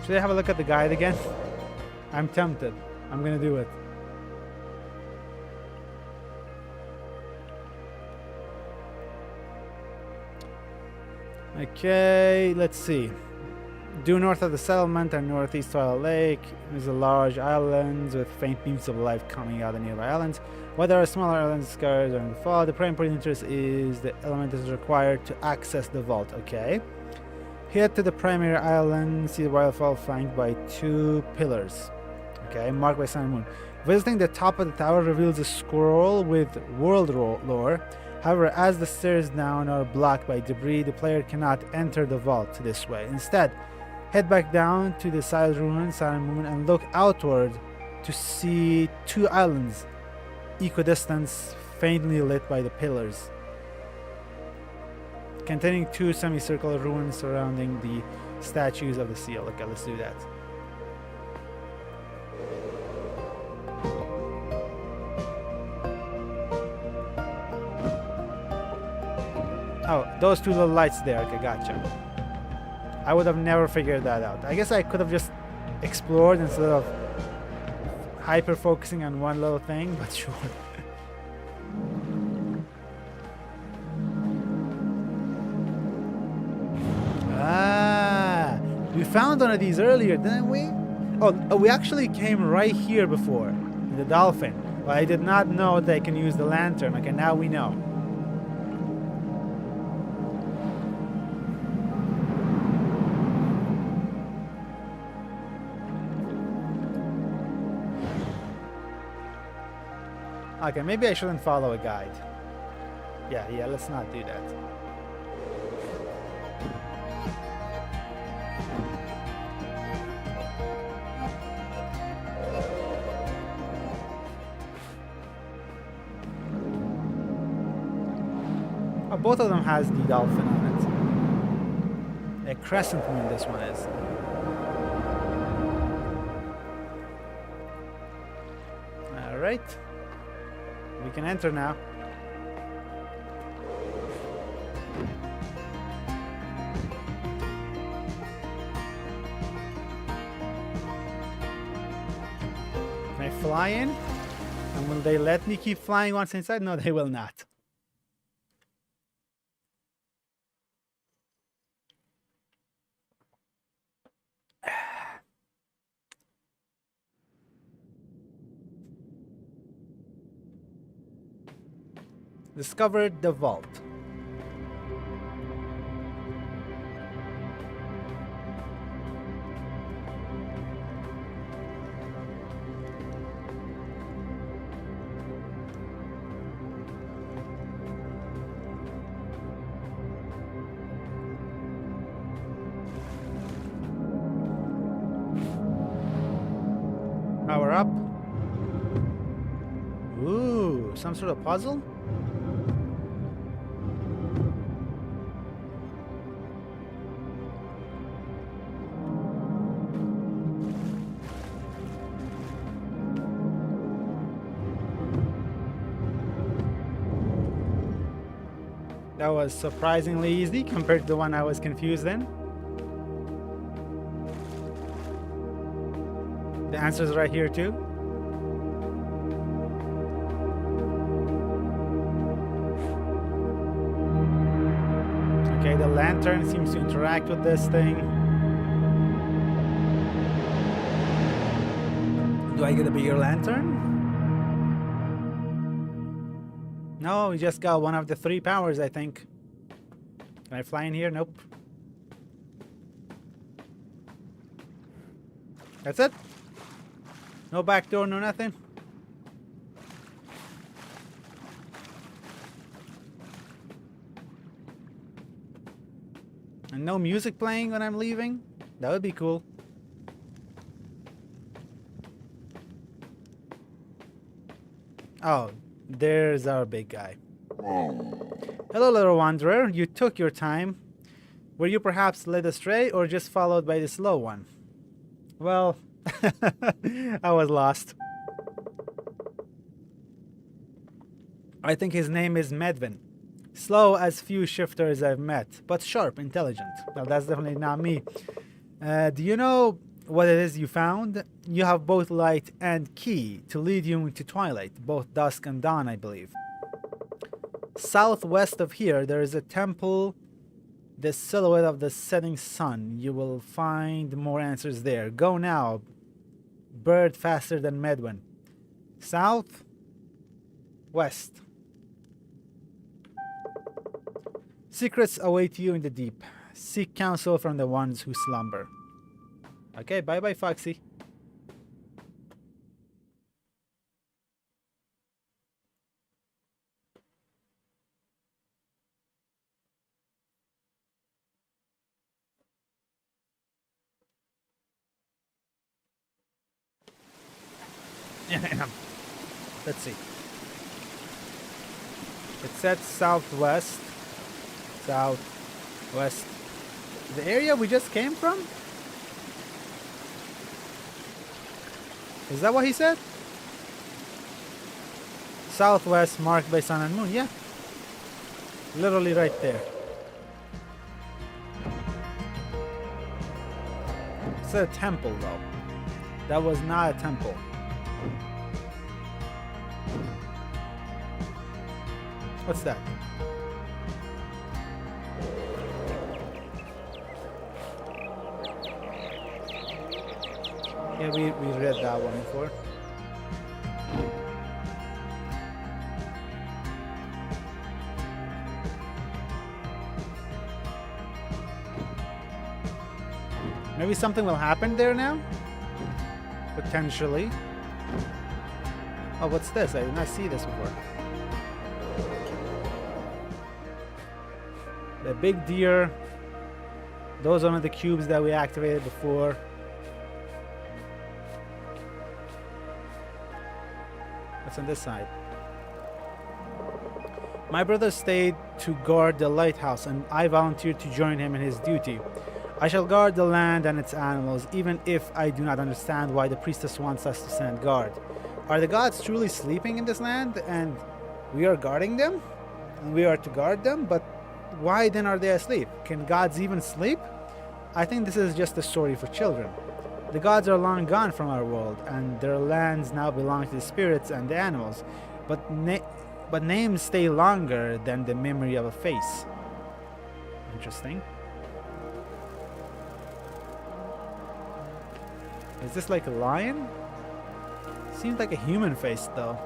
Should I have a look at the guide again? I'm tempted. I'm gonna do it. Okay, let's see. Due north of the settlement and northeast Twilight Lake is a large island with faint beams of light coming out of the nearby islands. While there are smaller islands scattered during the fall, the primary point of interest is the element that is required to access the vault. Okay. Head to the primary island, see the waterfall flanked by 2 pillars. Okay, marked by sun and moon. Visiting the top of the tower reveals a scroll with world lore. However, as the stairs down are blocked by debris, the player cannot enter the vault this way. Instead, head back down to the side ruin, sun and moon, and look outward to see 2 islands, equidistant, faintly lit by the pillars, containing 2 semicircular ruins surrounding the statues of the seal. Okay, let's do that. Oh, those 2 little lights there. Okay, gotcha. I would have never figured that out. I guess I could have just explored instead of hyper focusing on one little thing, but sure. We found one of these earlier, didn't we? Oh, we actually came right here before, in the dolphin. But I did not know that I can use the lantern. Okay, now we know. Okay, maybe I shouldn't follow a guide. Yeah, let's not do that. Oh, both of them has the dolphin on it. A crescent moon, this one is. Alright. We can enter now. Can I fly in? And will they let me keep flying once inside? No, they will not. Discovered the vault. up. Ooh, some sort of puzzle? That was surprisingly easy compared to the one I was confused in. The answer's right here too. Okay, the lantern seems to interact with this thing. Do I get a bigger lantern? No, we just got one of the 3 powers, I think. Can I fly in here? Nope. That's it? No back door, no nothing? And no music playing when I'm leaving? That would be cool. Oh, there's our big guy. Hello, little wanderer. You took your time. Were you perhaps led astray or just followed by the slow one? Well, I was lost. I think his name is Medvin. Slow as few shifters I've met, but sharp, intelligent. Well, that's definitely not me. Do you know what it is you found? You have both light and key to lead you into twilight, both dusk and dawn, I believe. Southwest of here, there is a temple, the silhouette of the setting sun. You will find more answers there. Go now. Bird faster than Medwin. South, west. Secrets await you in the deep. Seek counsel from the ones who slumber. Okay, bye-bye, Foxy. Let's see. It said southwest. Southwest. The area we just came from? Is that what he said? Southwest marked by sun and moon. Yeah. Literally right there. It's a temple though. That was not a temple. What's that? Yeah, we read that one before. Maybe something will happen there now? Potentially. Oh, what's this? I did not see this before. The big deer. Those are one of the cubes that we activated before. What's on this side? My brother stayed to guard the lighthouse, and I volunteered to join him in his duty. I shall guard the land and its animals, even if I do not understand why the priestess wants us to stand guard. Are the gods truly sleeping in this land, and we are guarding them? And we are to guard them, but why then are they asleep? Can gods even sleep? I think this is just a story for children. The gods are long gone from our world, and their lands now belong to the spirits and the animals, but names stay longer than the memory of a face. Interesting. Is this like a lion? Seems like a human face though.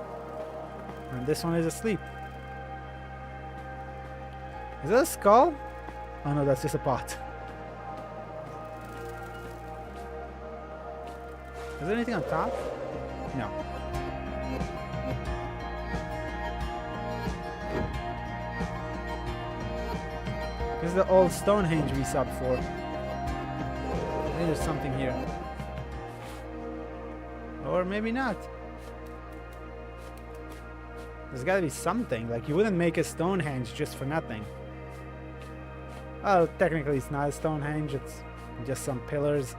And this one is asleep. Is that a skull? Oh no, that's just a pot. Is there anything on top? No. This is the old Stonehenge we saw before. I think there's something here. Or maybe not. There's gotta be something. Like, you wouldn't make a Stonehenge just for nothing. Well, technically it's not a Stonehenge, it's just some pillars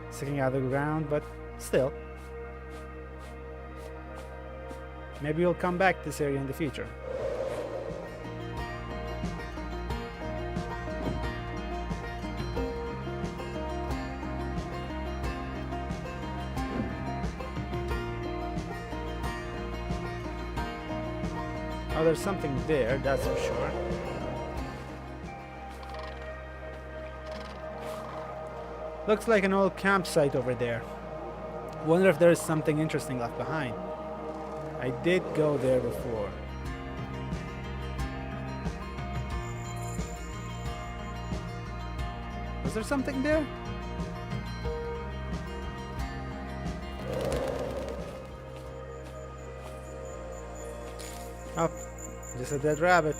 sticking out of the ground, but still. Maybe we'll come back to this area in the future. Oh, there's something there, that's for sure. Looks like an old campsite over there. Wonder if there's something interesting left behind. I did go there before. Was there something there? Oh, just a dead rabbit.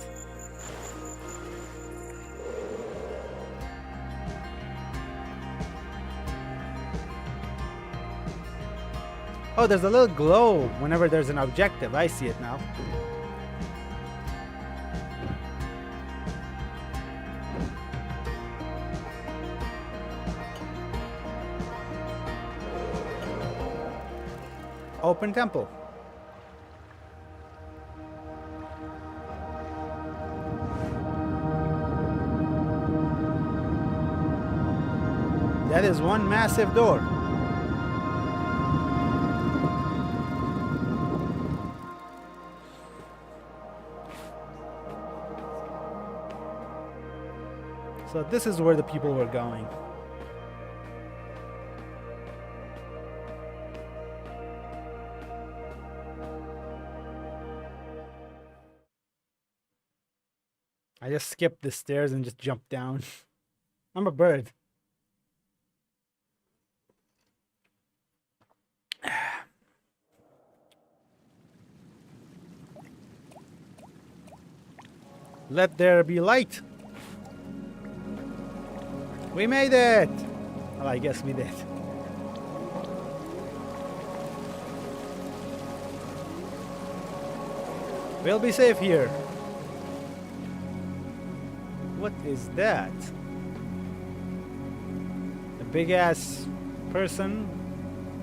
Oh, there's a little glow whenever there's an objective. I see it now. Open temple. That is one massive door. So this is where the people were going. I just skipped the stairs and just jumped down. I'm a bird. Let there be light. We made it! Well, I guess we did. We'll be safe here. What is that? A big ass person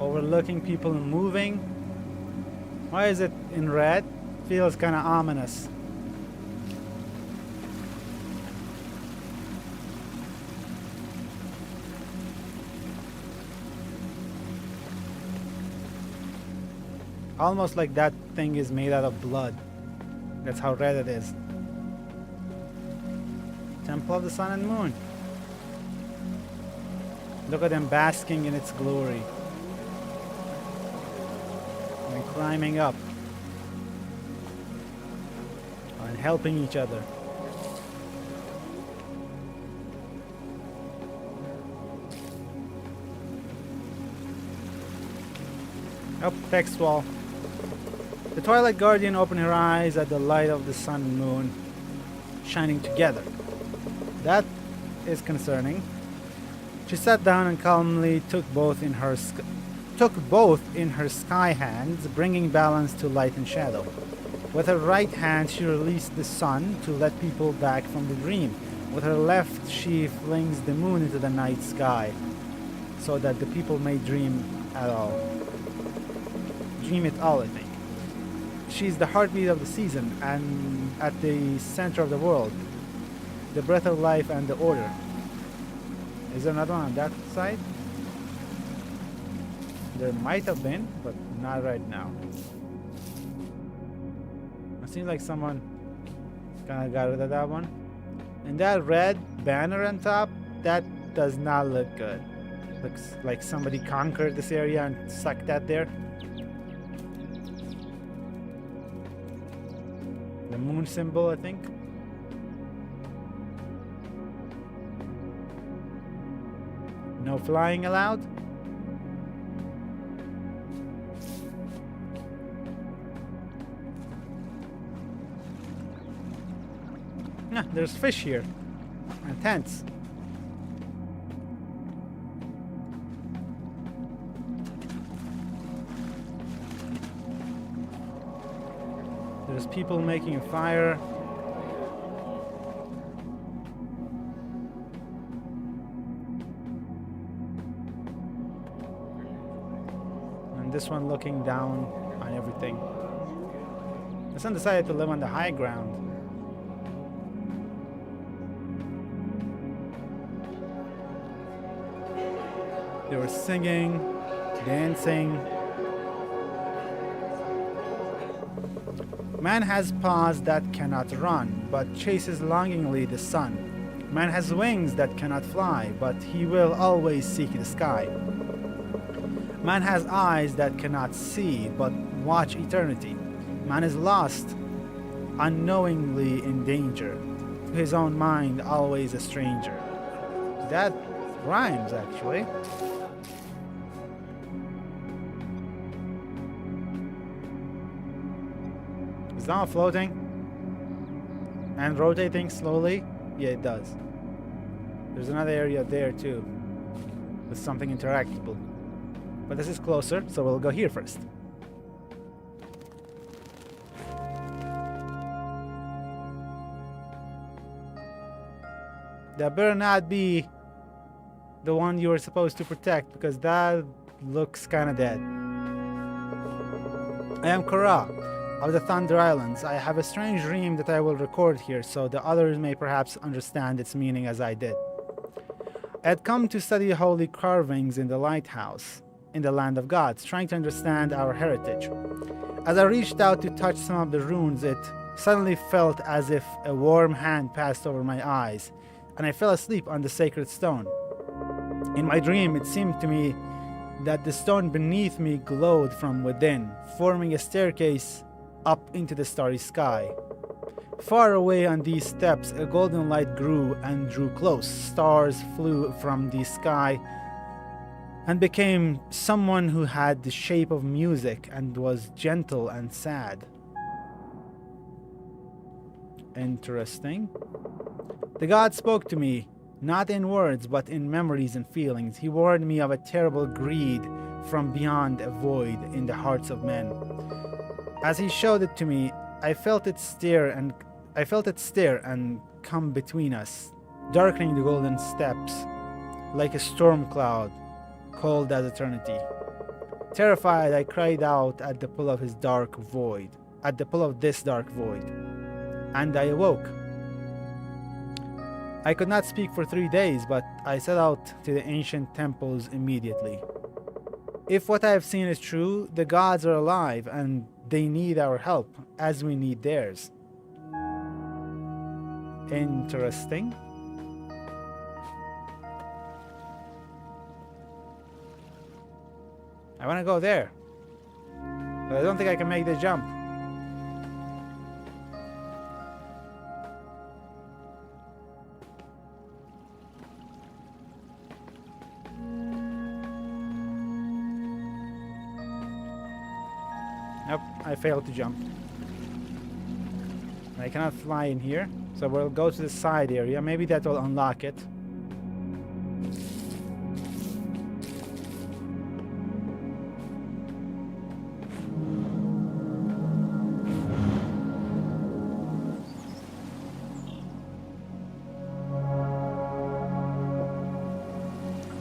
overlooking people moving. Why is it in red? Feels kind of ominous. Almost like that thing is made out of blood. That's how red it is. Temple of the Sun and Moon. Look at them basking in its glory. And climbing up. And helping each other. Oh, text wall. The Twilight Guardian opened her eyes at the light of the sun and moon shining together. That is concerning. She sat down and calmly took both in her sky hands, bringing balance to light and shadow. With her right hand, she released the sun to let people back from the dream. With her left, she flings the moon into the night sky, so that the people may dream at all. Dream it all, I think. She's the heartbeat of the season and at the center of the world. The breath of life and the order. Is there another one on that side? There might have been, but not right now. It seems like someone kind of got rid of that one. And that red banner on top, that does not look good. Looks like somebody conquered this area and stuck that there. The moon symbol, I think. No flying allowed. Nah, there's fish here. And tents. There's people making a fire. And this one looking down on everything. The son decided to live on the high ground. They were singing, dancing. Man has paws that cannot run, but chases longingly the sun. Man has wings that cannot fly, but he will always seek the sky. Man has eyes that cannot see, but watch eternity. Man is lost, unknowingly in danger, to his own mind always a stranger. That rhymes, actually. Is now floating and rotating slowly? Yeah, it does. There's another area there too with something interactable, but this is closer, so we'll go here first. That better not be the one you were supposed to protect, because that looks kinda dead. I am Kara of the Thunder Islands. I have a strange dream that I will record here so the others may perhaps understand its meaning as I did. I had come to study holy carvings in the lighthouse in the land of gods, trying to understand our heritage. As I reached out to touch some of the runes, it suddenly felt as if a warm hand passed over my eyes, and I fell asleep on the sacred stone. In my dream, it seemed to me that the stone beneath me glowed from within, forming a staircase up into the starry sky. Far away on these steps, a golden light grew and drew close. Stars flew from the sky and became someone who had the shape of music and was gentle and sad. Interesting. The god spoke to me, not in words, but in memories and feelings. He warned me of a terrible greed from beyond a void in the hearts of men. As he showed it to me, I felt it stare and come between us, darkening the golden steps like a storm cloud, cold as eternity. Terrified, I cried out at the pull of this dark void, and I awoke. I could not speak for 3 days, but I set out to the ancient temples immediately. If what I have seen is true, the gods are alive and they need our help as we need theirs. Interesting. I want to go there, but I don't think I can make the jump. Nope, I failed to jump. I cannot fly in here, so we'll go to the side area. Maybe that will unlock it.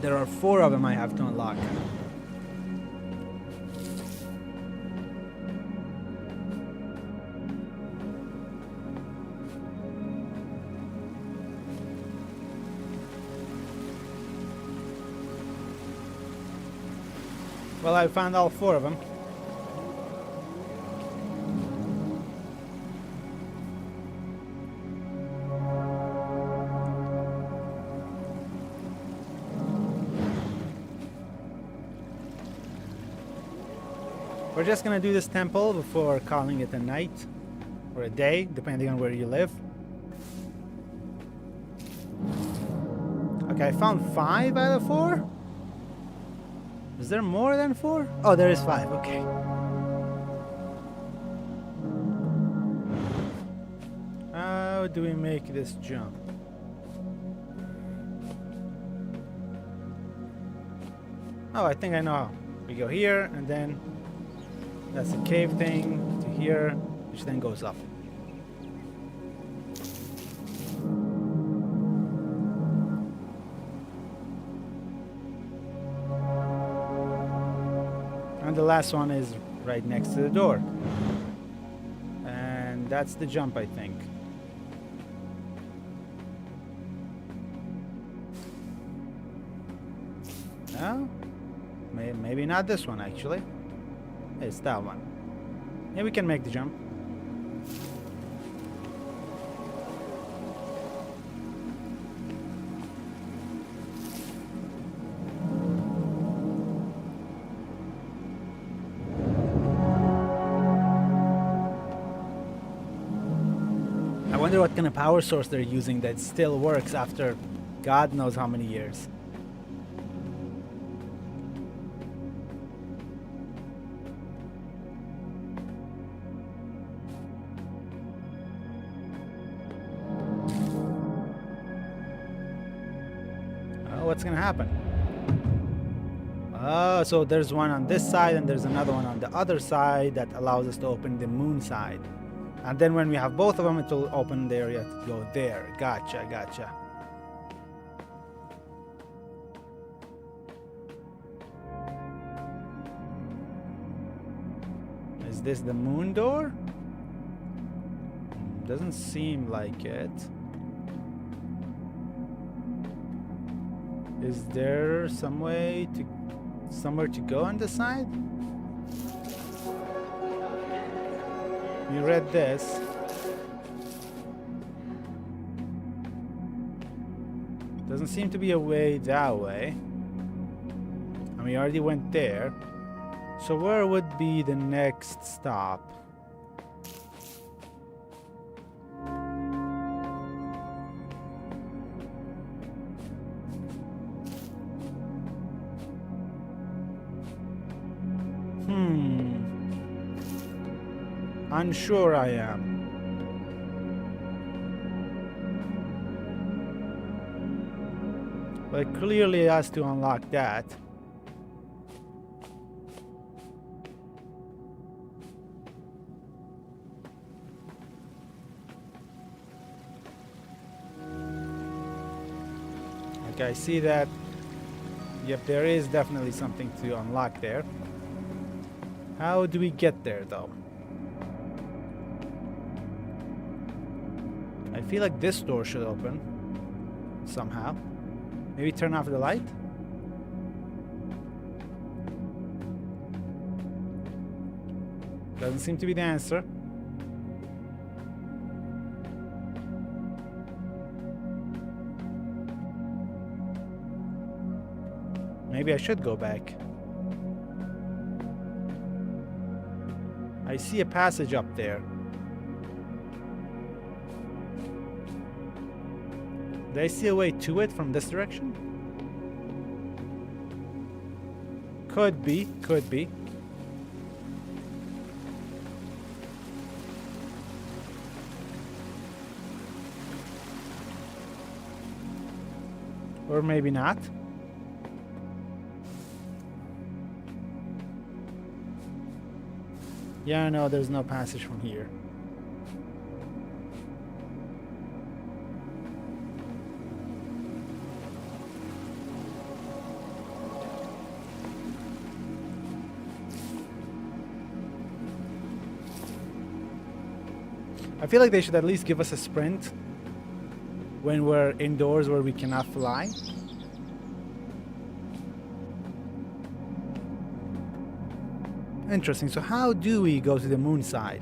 There are 4 of them I have to unlock. Well, I found all 4 of them. We're just gonna do this temple before calling it a night or a day, depending on where you live. Okay, I found 5 out of 4. Is there more than 4? Oh, there is 5. Okay. How do we make this jump? Oh, I think I know how. We go here, and then that's a cave thing to here. which then goes up. And the last one is right next to the door. And that's the jump, I think. No? Maybe not this one, actually. It's that one. Yeah, we can make the jump. I wonder what kind of power source they're using that still works after God knows how many years. What's gonna happen? Oh, so there's one on this side and there's another one on the other side that allows us to open the moon side. And then when we have both of them, it will open the area to go there. Gotcha, gotcha. Is this the moon door? Doesn't seem like it. Is there somewhere to go on the side? You read this. Doesn't seem to be a way that way. And we already went there. So where would be the next stop? Unsure I am. But it clearly has to unlock that. Okay, I see that. Yep, there is definitely something to unlock there. How do we get there, though? I feel like this door should open somehow. Maybe turn off the light? Doesn't seem to be the answer. Maybe I should go back. I see a passage up there. Do I see a way to it from this direction? Could be, could be. Or maybe not. Yeah, no, there's no passage from here. I feel like they should at least give us a sprint when we're indoors where we cannot fly. Interesting. So how do we go to the moon side?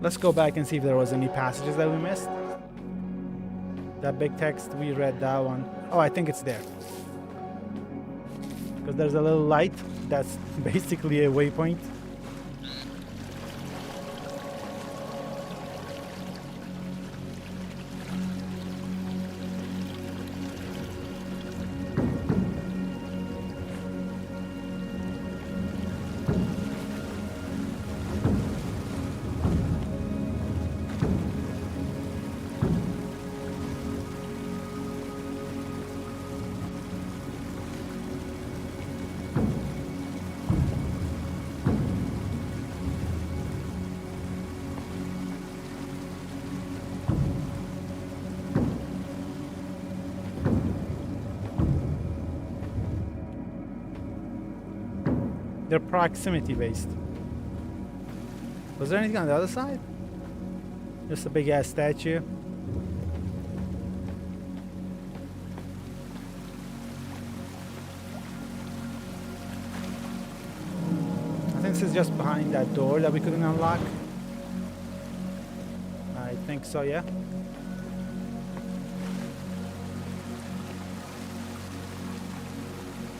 Let's go back and see if there was any passages that we missed. That big text, we read that one. Oh, I think it's there. Because there's a little light that's basically a waypoint. They're proximity based. Was there anything on the other side? Just a big ass statue. I think this is just behind that door that we couldn't unlock. I think so, yeah.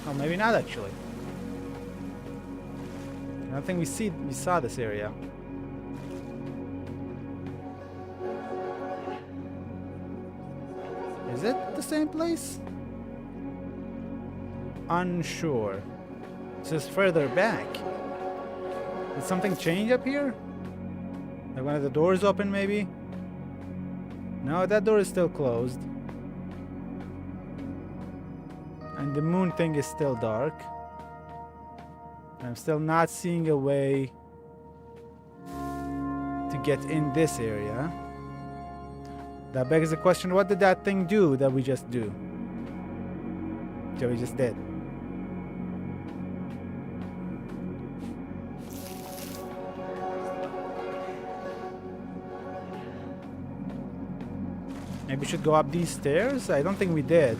Oh, maybe not actually. I don't think we saw this area. Is it the same place? Unsure. This is further back. Did something change up here? Like one of the doors open maybe? No, that door is still closed. And the moon thing is still dark. I'm still not seeing a way to get in this area. That begs the question, what did that thing do that we just do? That we just did. Maybe we should go up these stairs? I don't think we did.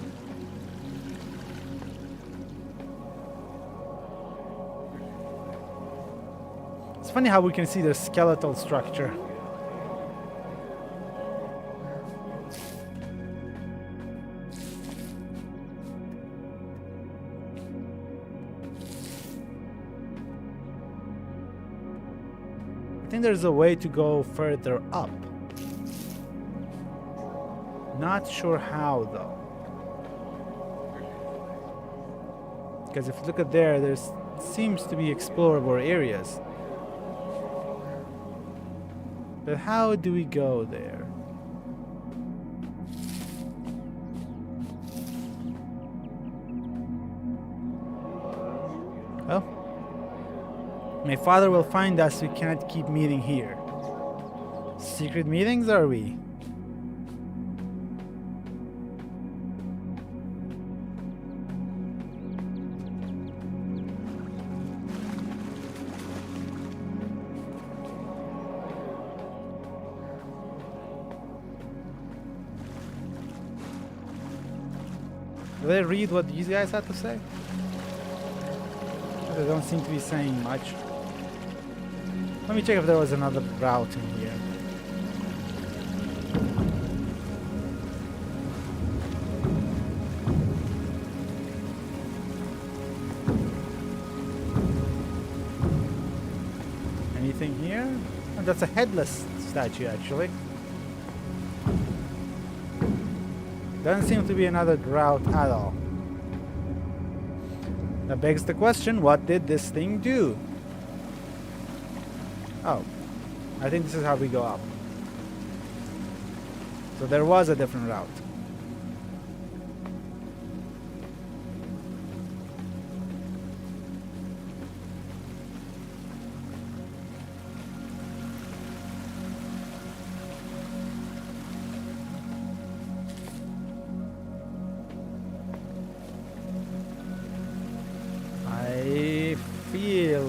Funny how we can see the skeletal structure. I think there's a way to go further up. Not sure how though. Because if you look at there seems to be explorable areas. But how do we go there? Well, my father will find us. We cannot keep meeting here. Secret meetings, are we? Did I read what these guys had to say? They don't seem to be saying much. Let me check if there was another route in here. Anything here? Oh, that's a headless statue, actually. Doesn't seem to be another route at all. That begs the question, what did this thing do? Oh, I think this is how we go up. So there was a different route.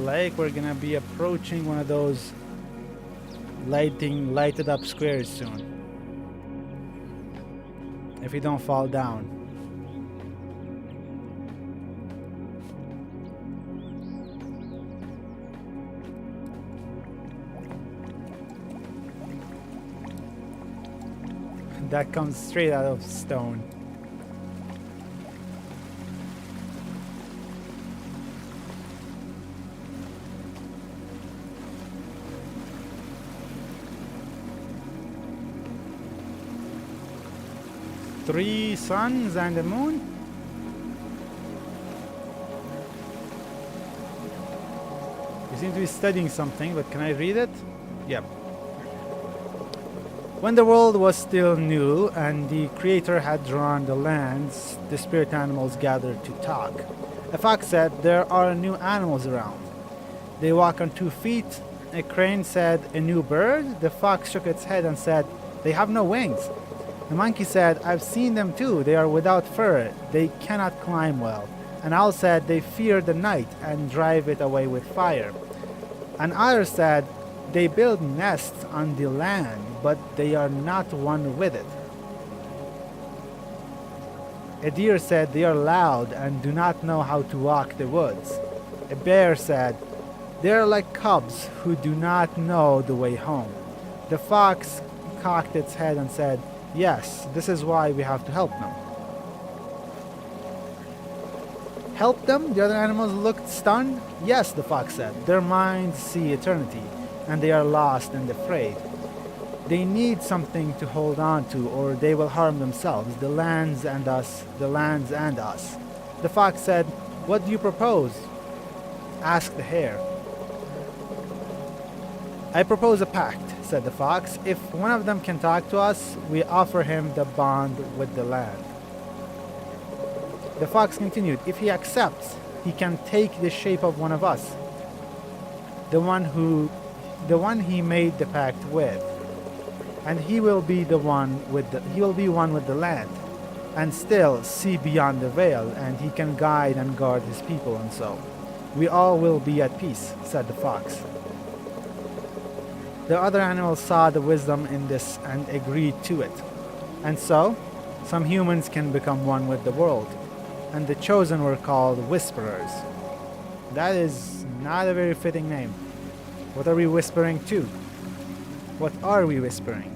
Like we're gonna be approaching one of those lighted up squares soon, if we don't fall down. that comes straight out of stone. Three suns and a moon? You seem to be studying something, but can I read it? Yep. When the world was still new and the Creator had drawn the lands, the spirit animals gathered to talk. A fox said, "There are new animals around. They walk on 2 feet." A crane said, "A new bird?" The fox shook its head and said, "They have no wings." The monkey said, "I've seen them too. They are without fur. They cannot climb well." An owl said, "They fear the night and drive it away with fire." An otter said, "They build nests on the land, but they are not one with it." A deer said, "They are loud and do not know how to walk the woods." A bear said, "They are like cubs who do not know the way home." The fox cocked its head and said, "Yes, this is why we have to help them." "Help them?" The other animals looked stunned. "Yes," the fox said. "Their minds see eternity, and they are lost and afraid. They need something to hold on to, or they will harm themselves, the lands and us, the lands and us." The fox said, "What do you propose?" asked the hare. "I propose a pact," said the fox. "If one of them can talk to us, we offer him the bond with the land." The fox continued, "If he accepts, he can take the shape of one of us, the one he made the pact with, and he will be one with the land, and still see beyond the veil, and he can guide and guard his people, and so we all will be at peace," said the fox. The other animals saw the wisdom in this and agreed to it. And so, some humans can become one with the world, and the chosen were called Whisperers. That is not a very fitting name. What are we whispering to? What are we whispering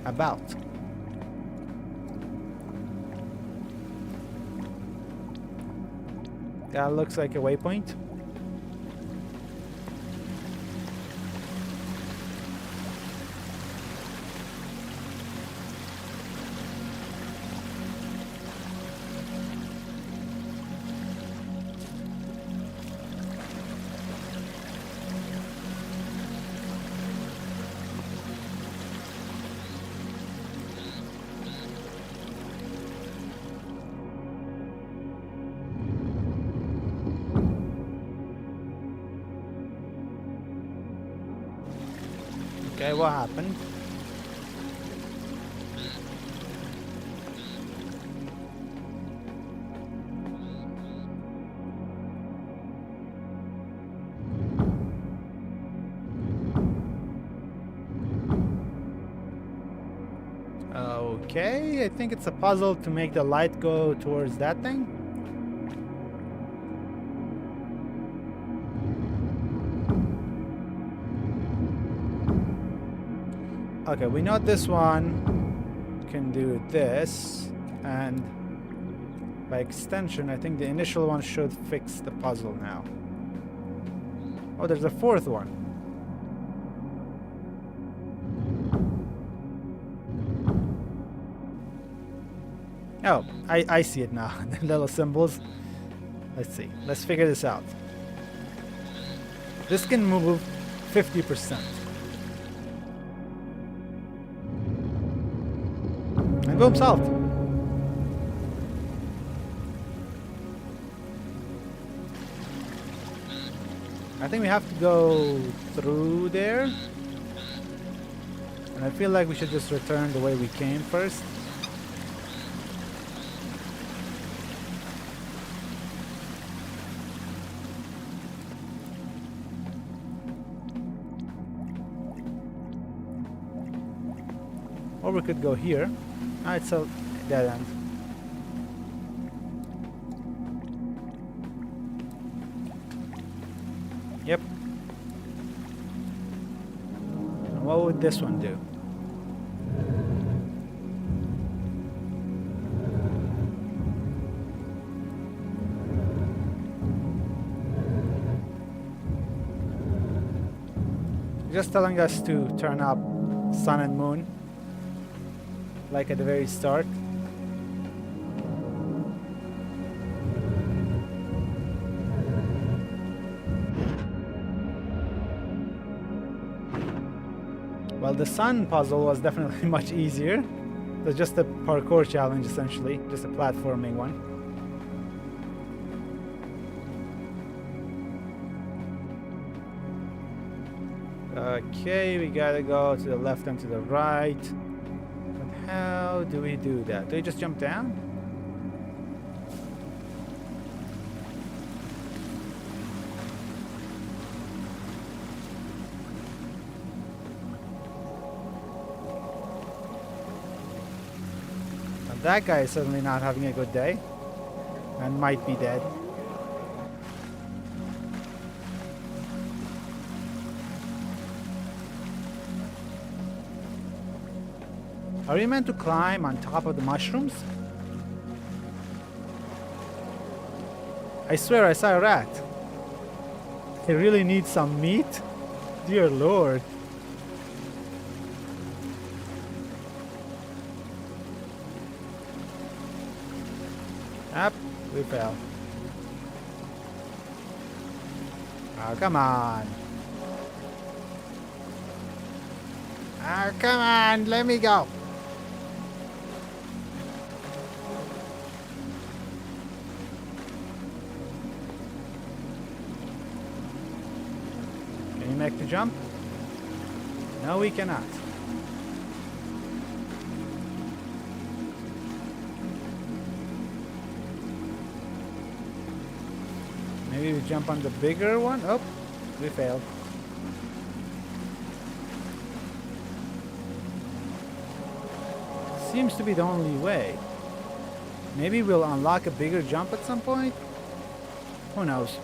about? That looks like a waypoint. Okay, what happened? Okay, I think it's a puzzle to make the light go towards that thing. Okay, we know this one can do this, and by extension, I think the initial one should fix the puzzle now. Oh, there's a fourth one. Oh, I see it now. The little symbols. Let's see. Let's figure this out. This can move 50%. And boom, solved. I think we have to go through there. And I feel like we should just return the way we came first. Or we could go here. Ah, it's a dead end. Yep. And what would this one do? Just telling us to turn up sun and moon, like at the very start. Well, the sun puzzle was definitely much easier. It was just a parkour challenge, essentially, just a platforming one. Okay, we gotta go to the left and to the right. But how do we do that? Do we just jump down? Now that guy is certainly not having a good day and might be dead. Are you meant to climb on top of the mushrooms? I swear I saw a rat. They really need some meat? Dear Lord. Up, we fell. Oh, come on. Oh, come on, let me go. Can you make the jump? No, we cannot. Maybe we jump on the bigger one? Oh, we failed. Seems to be the only way. Maybe we'll unlock a bigger jump at some point? Who knows?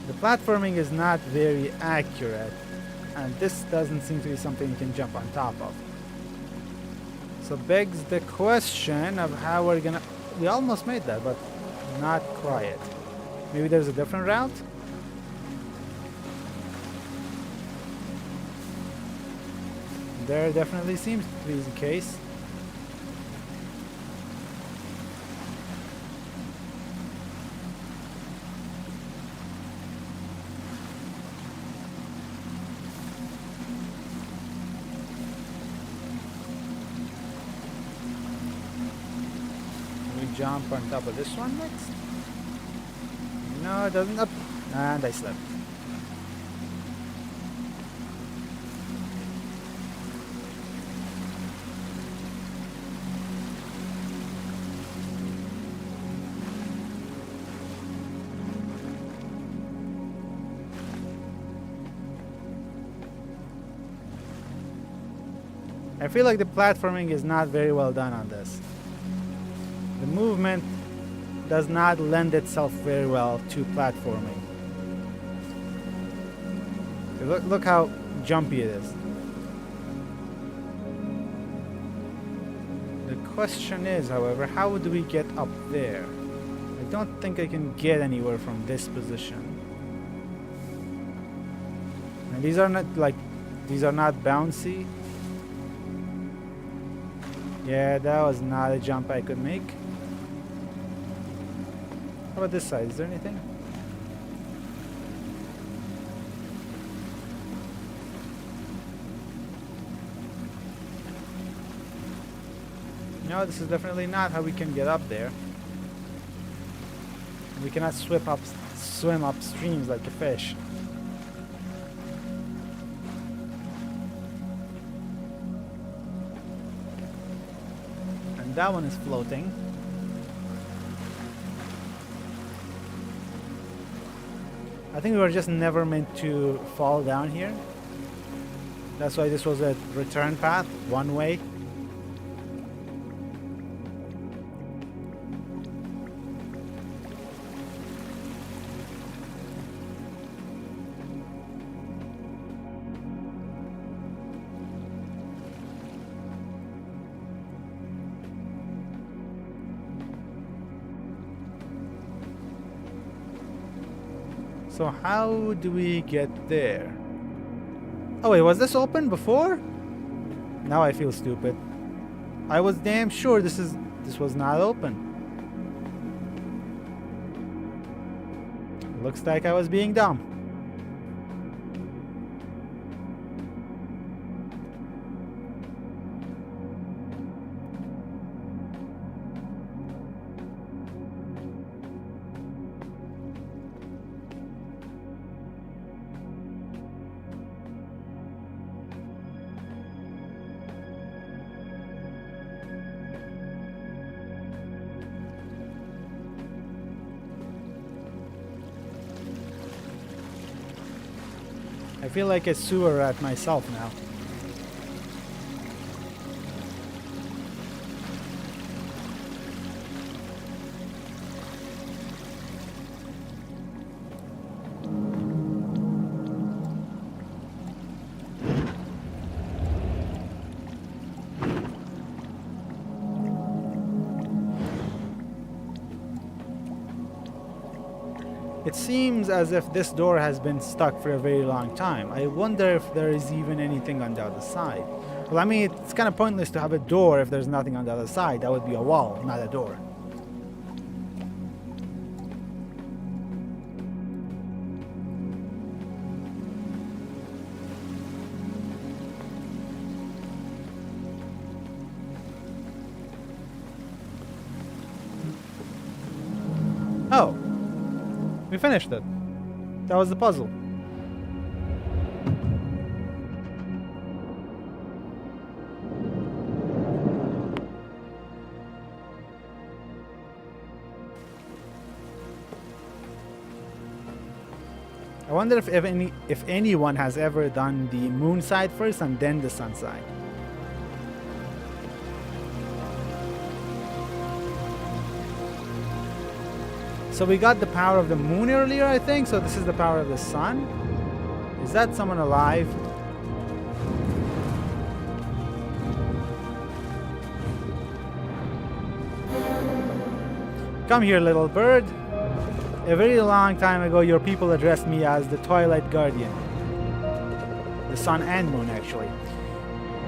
The platforming is not very accurate, and this doesn't seem to be something you can jump on top of. So begs the question of how we're gonna... We almost made that, but not quite. Maybe there's a different route? There definitely seems to be the case. Can we jump on top of this one next? No, it doesn't. Up. And I slept. I feel like the platforming is not very well done on this. The movement does not lend itself very well to platforming. Look how jumpy it is. The question is, however, how do we get up there? I don't think I can get anywhere from this position. And these are not bouncy. Yeah, that was not a jump I could make. How about this side? Is there anything? No, this is definitely not how we can get up there. We cannot swim up streams like a fish. And that one is floating. I think we were just never meant to fall down here. That's why this was a return path, one way. So how do we get there? Oh wait, was this open before? Now I feel stupid. I was damn sure this was not open. Looks like I was being dumb. I feel like a sewer rat myself now. It seems as if this door has been stuck for a very long time. I wonder if there is even anything on the other side. Well, I mean, it's kind of pointless to have a door if there's nothing on the other side. That would be a wall, not a door. Oh. We finished it. That was the puzzle. I wonder if anyone has ever done the moon side first and then the sun side. So we got the power of the moon earlier, I think. So this is the power of the sun. Is that someone alive? Come here, little bird. A very long time ago, your people addressed me as the Twilight Guardian. The sun and moon, actually.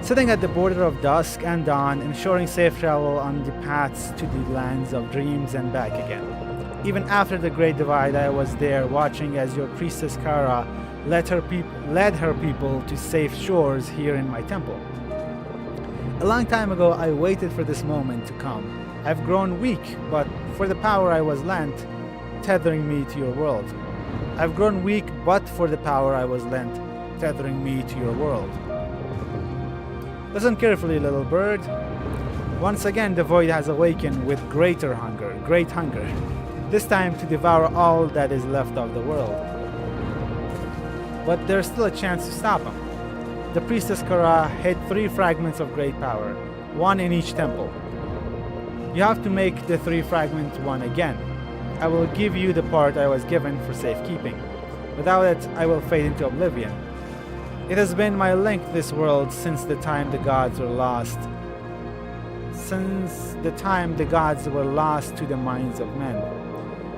Sitting at the border of dusk and dawn, ensuring safe travel on the paths to the lands of dreams and back again. Even after the Great Divide, I was there watching as your priestess Kara led her people to safe shores here in my temple. A long time ago, I waited for this moment to come. I've grown weak, but for the power I was lent, tethering me to your world. I've grown weak, but for the power I was lent, tethering me to your world. Listen carefully, little bird. Once again, the void has awakened with great hunger. This time to devour all that is left of the world. But there's still a chance to stop him. The priestess Kara hid 3 fragments of great power, 1 in each temple. You have to make the 3 fragments 1 again. I will give you the part I was given for safekeeping. Without it, I will fade into oblivion. It has been my link to this world since the time the gods were lost. Since the time the gods were lost to the minds of men.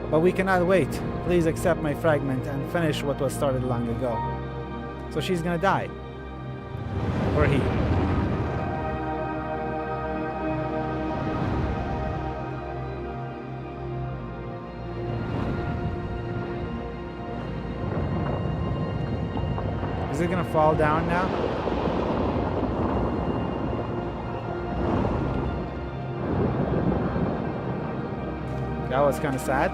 But we cannot wait. Please accept my fragment and finish what was started long ago. So she's gonna die. Or he. Is it gonna fall down now? That was kind of sad.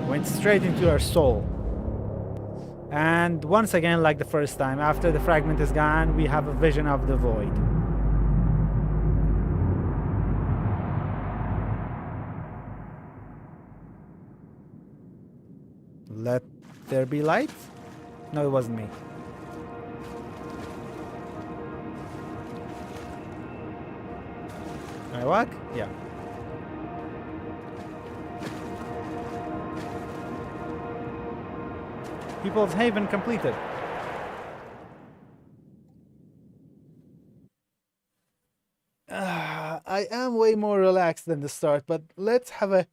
Went straight into her soul. And once again, like the first time, after the fragment is gone, we have a vision of the void. Let there be light? No, it wasn't me. Can I walk? Yeah. People's Haven completed. I I am way more relaxed than the start, but let's have a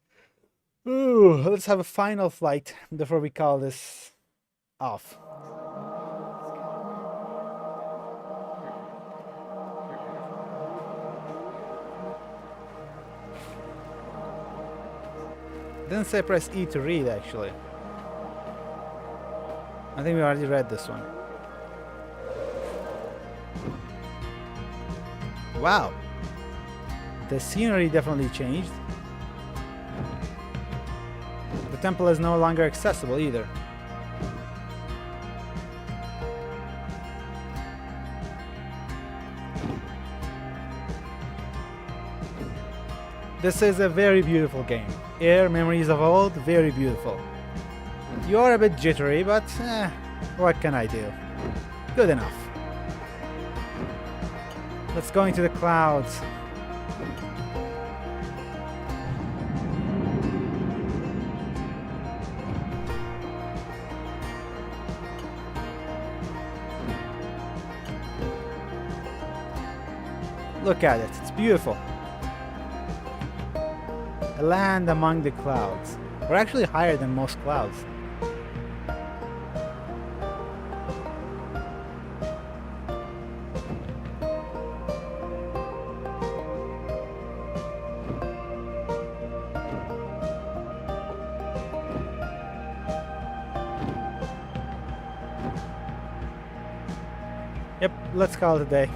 final flight before we call this off. Didn't say press E to read, actually. I think we already read this one. Wow. The scenery definitely changed. The temple is no longer accessible either. This is a very beautiful game. AER Memories of Old, very beautiful. You are a bit jittery, but what can I do? Good enough. Let's go into the clouds. Look at it, it's beautiful. A land among the clouds. We're actually higher than most clouds. Yep, let's call it a day.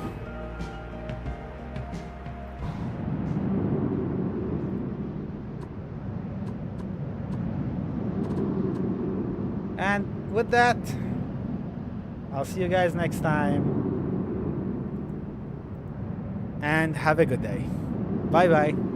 And with that, I'll see you guys next time. And have a good day. Bye bye.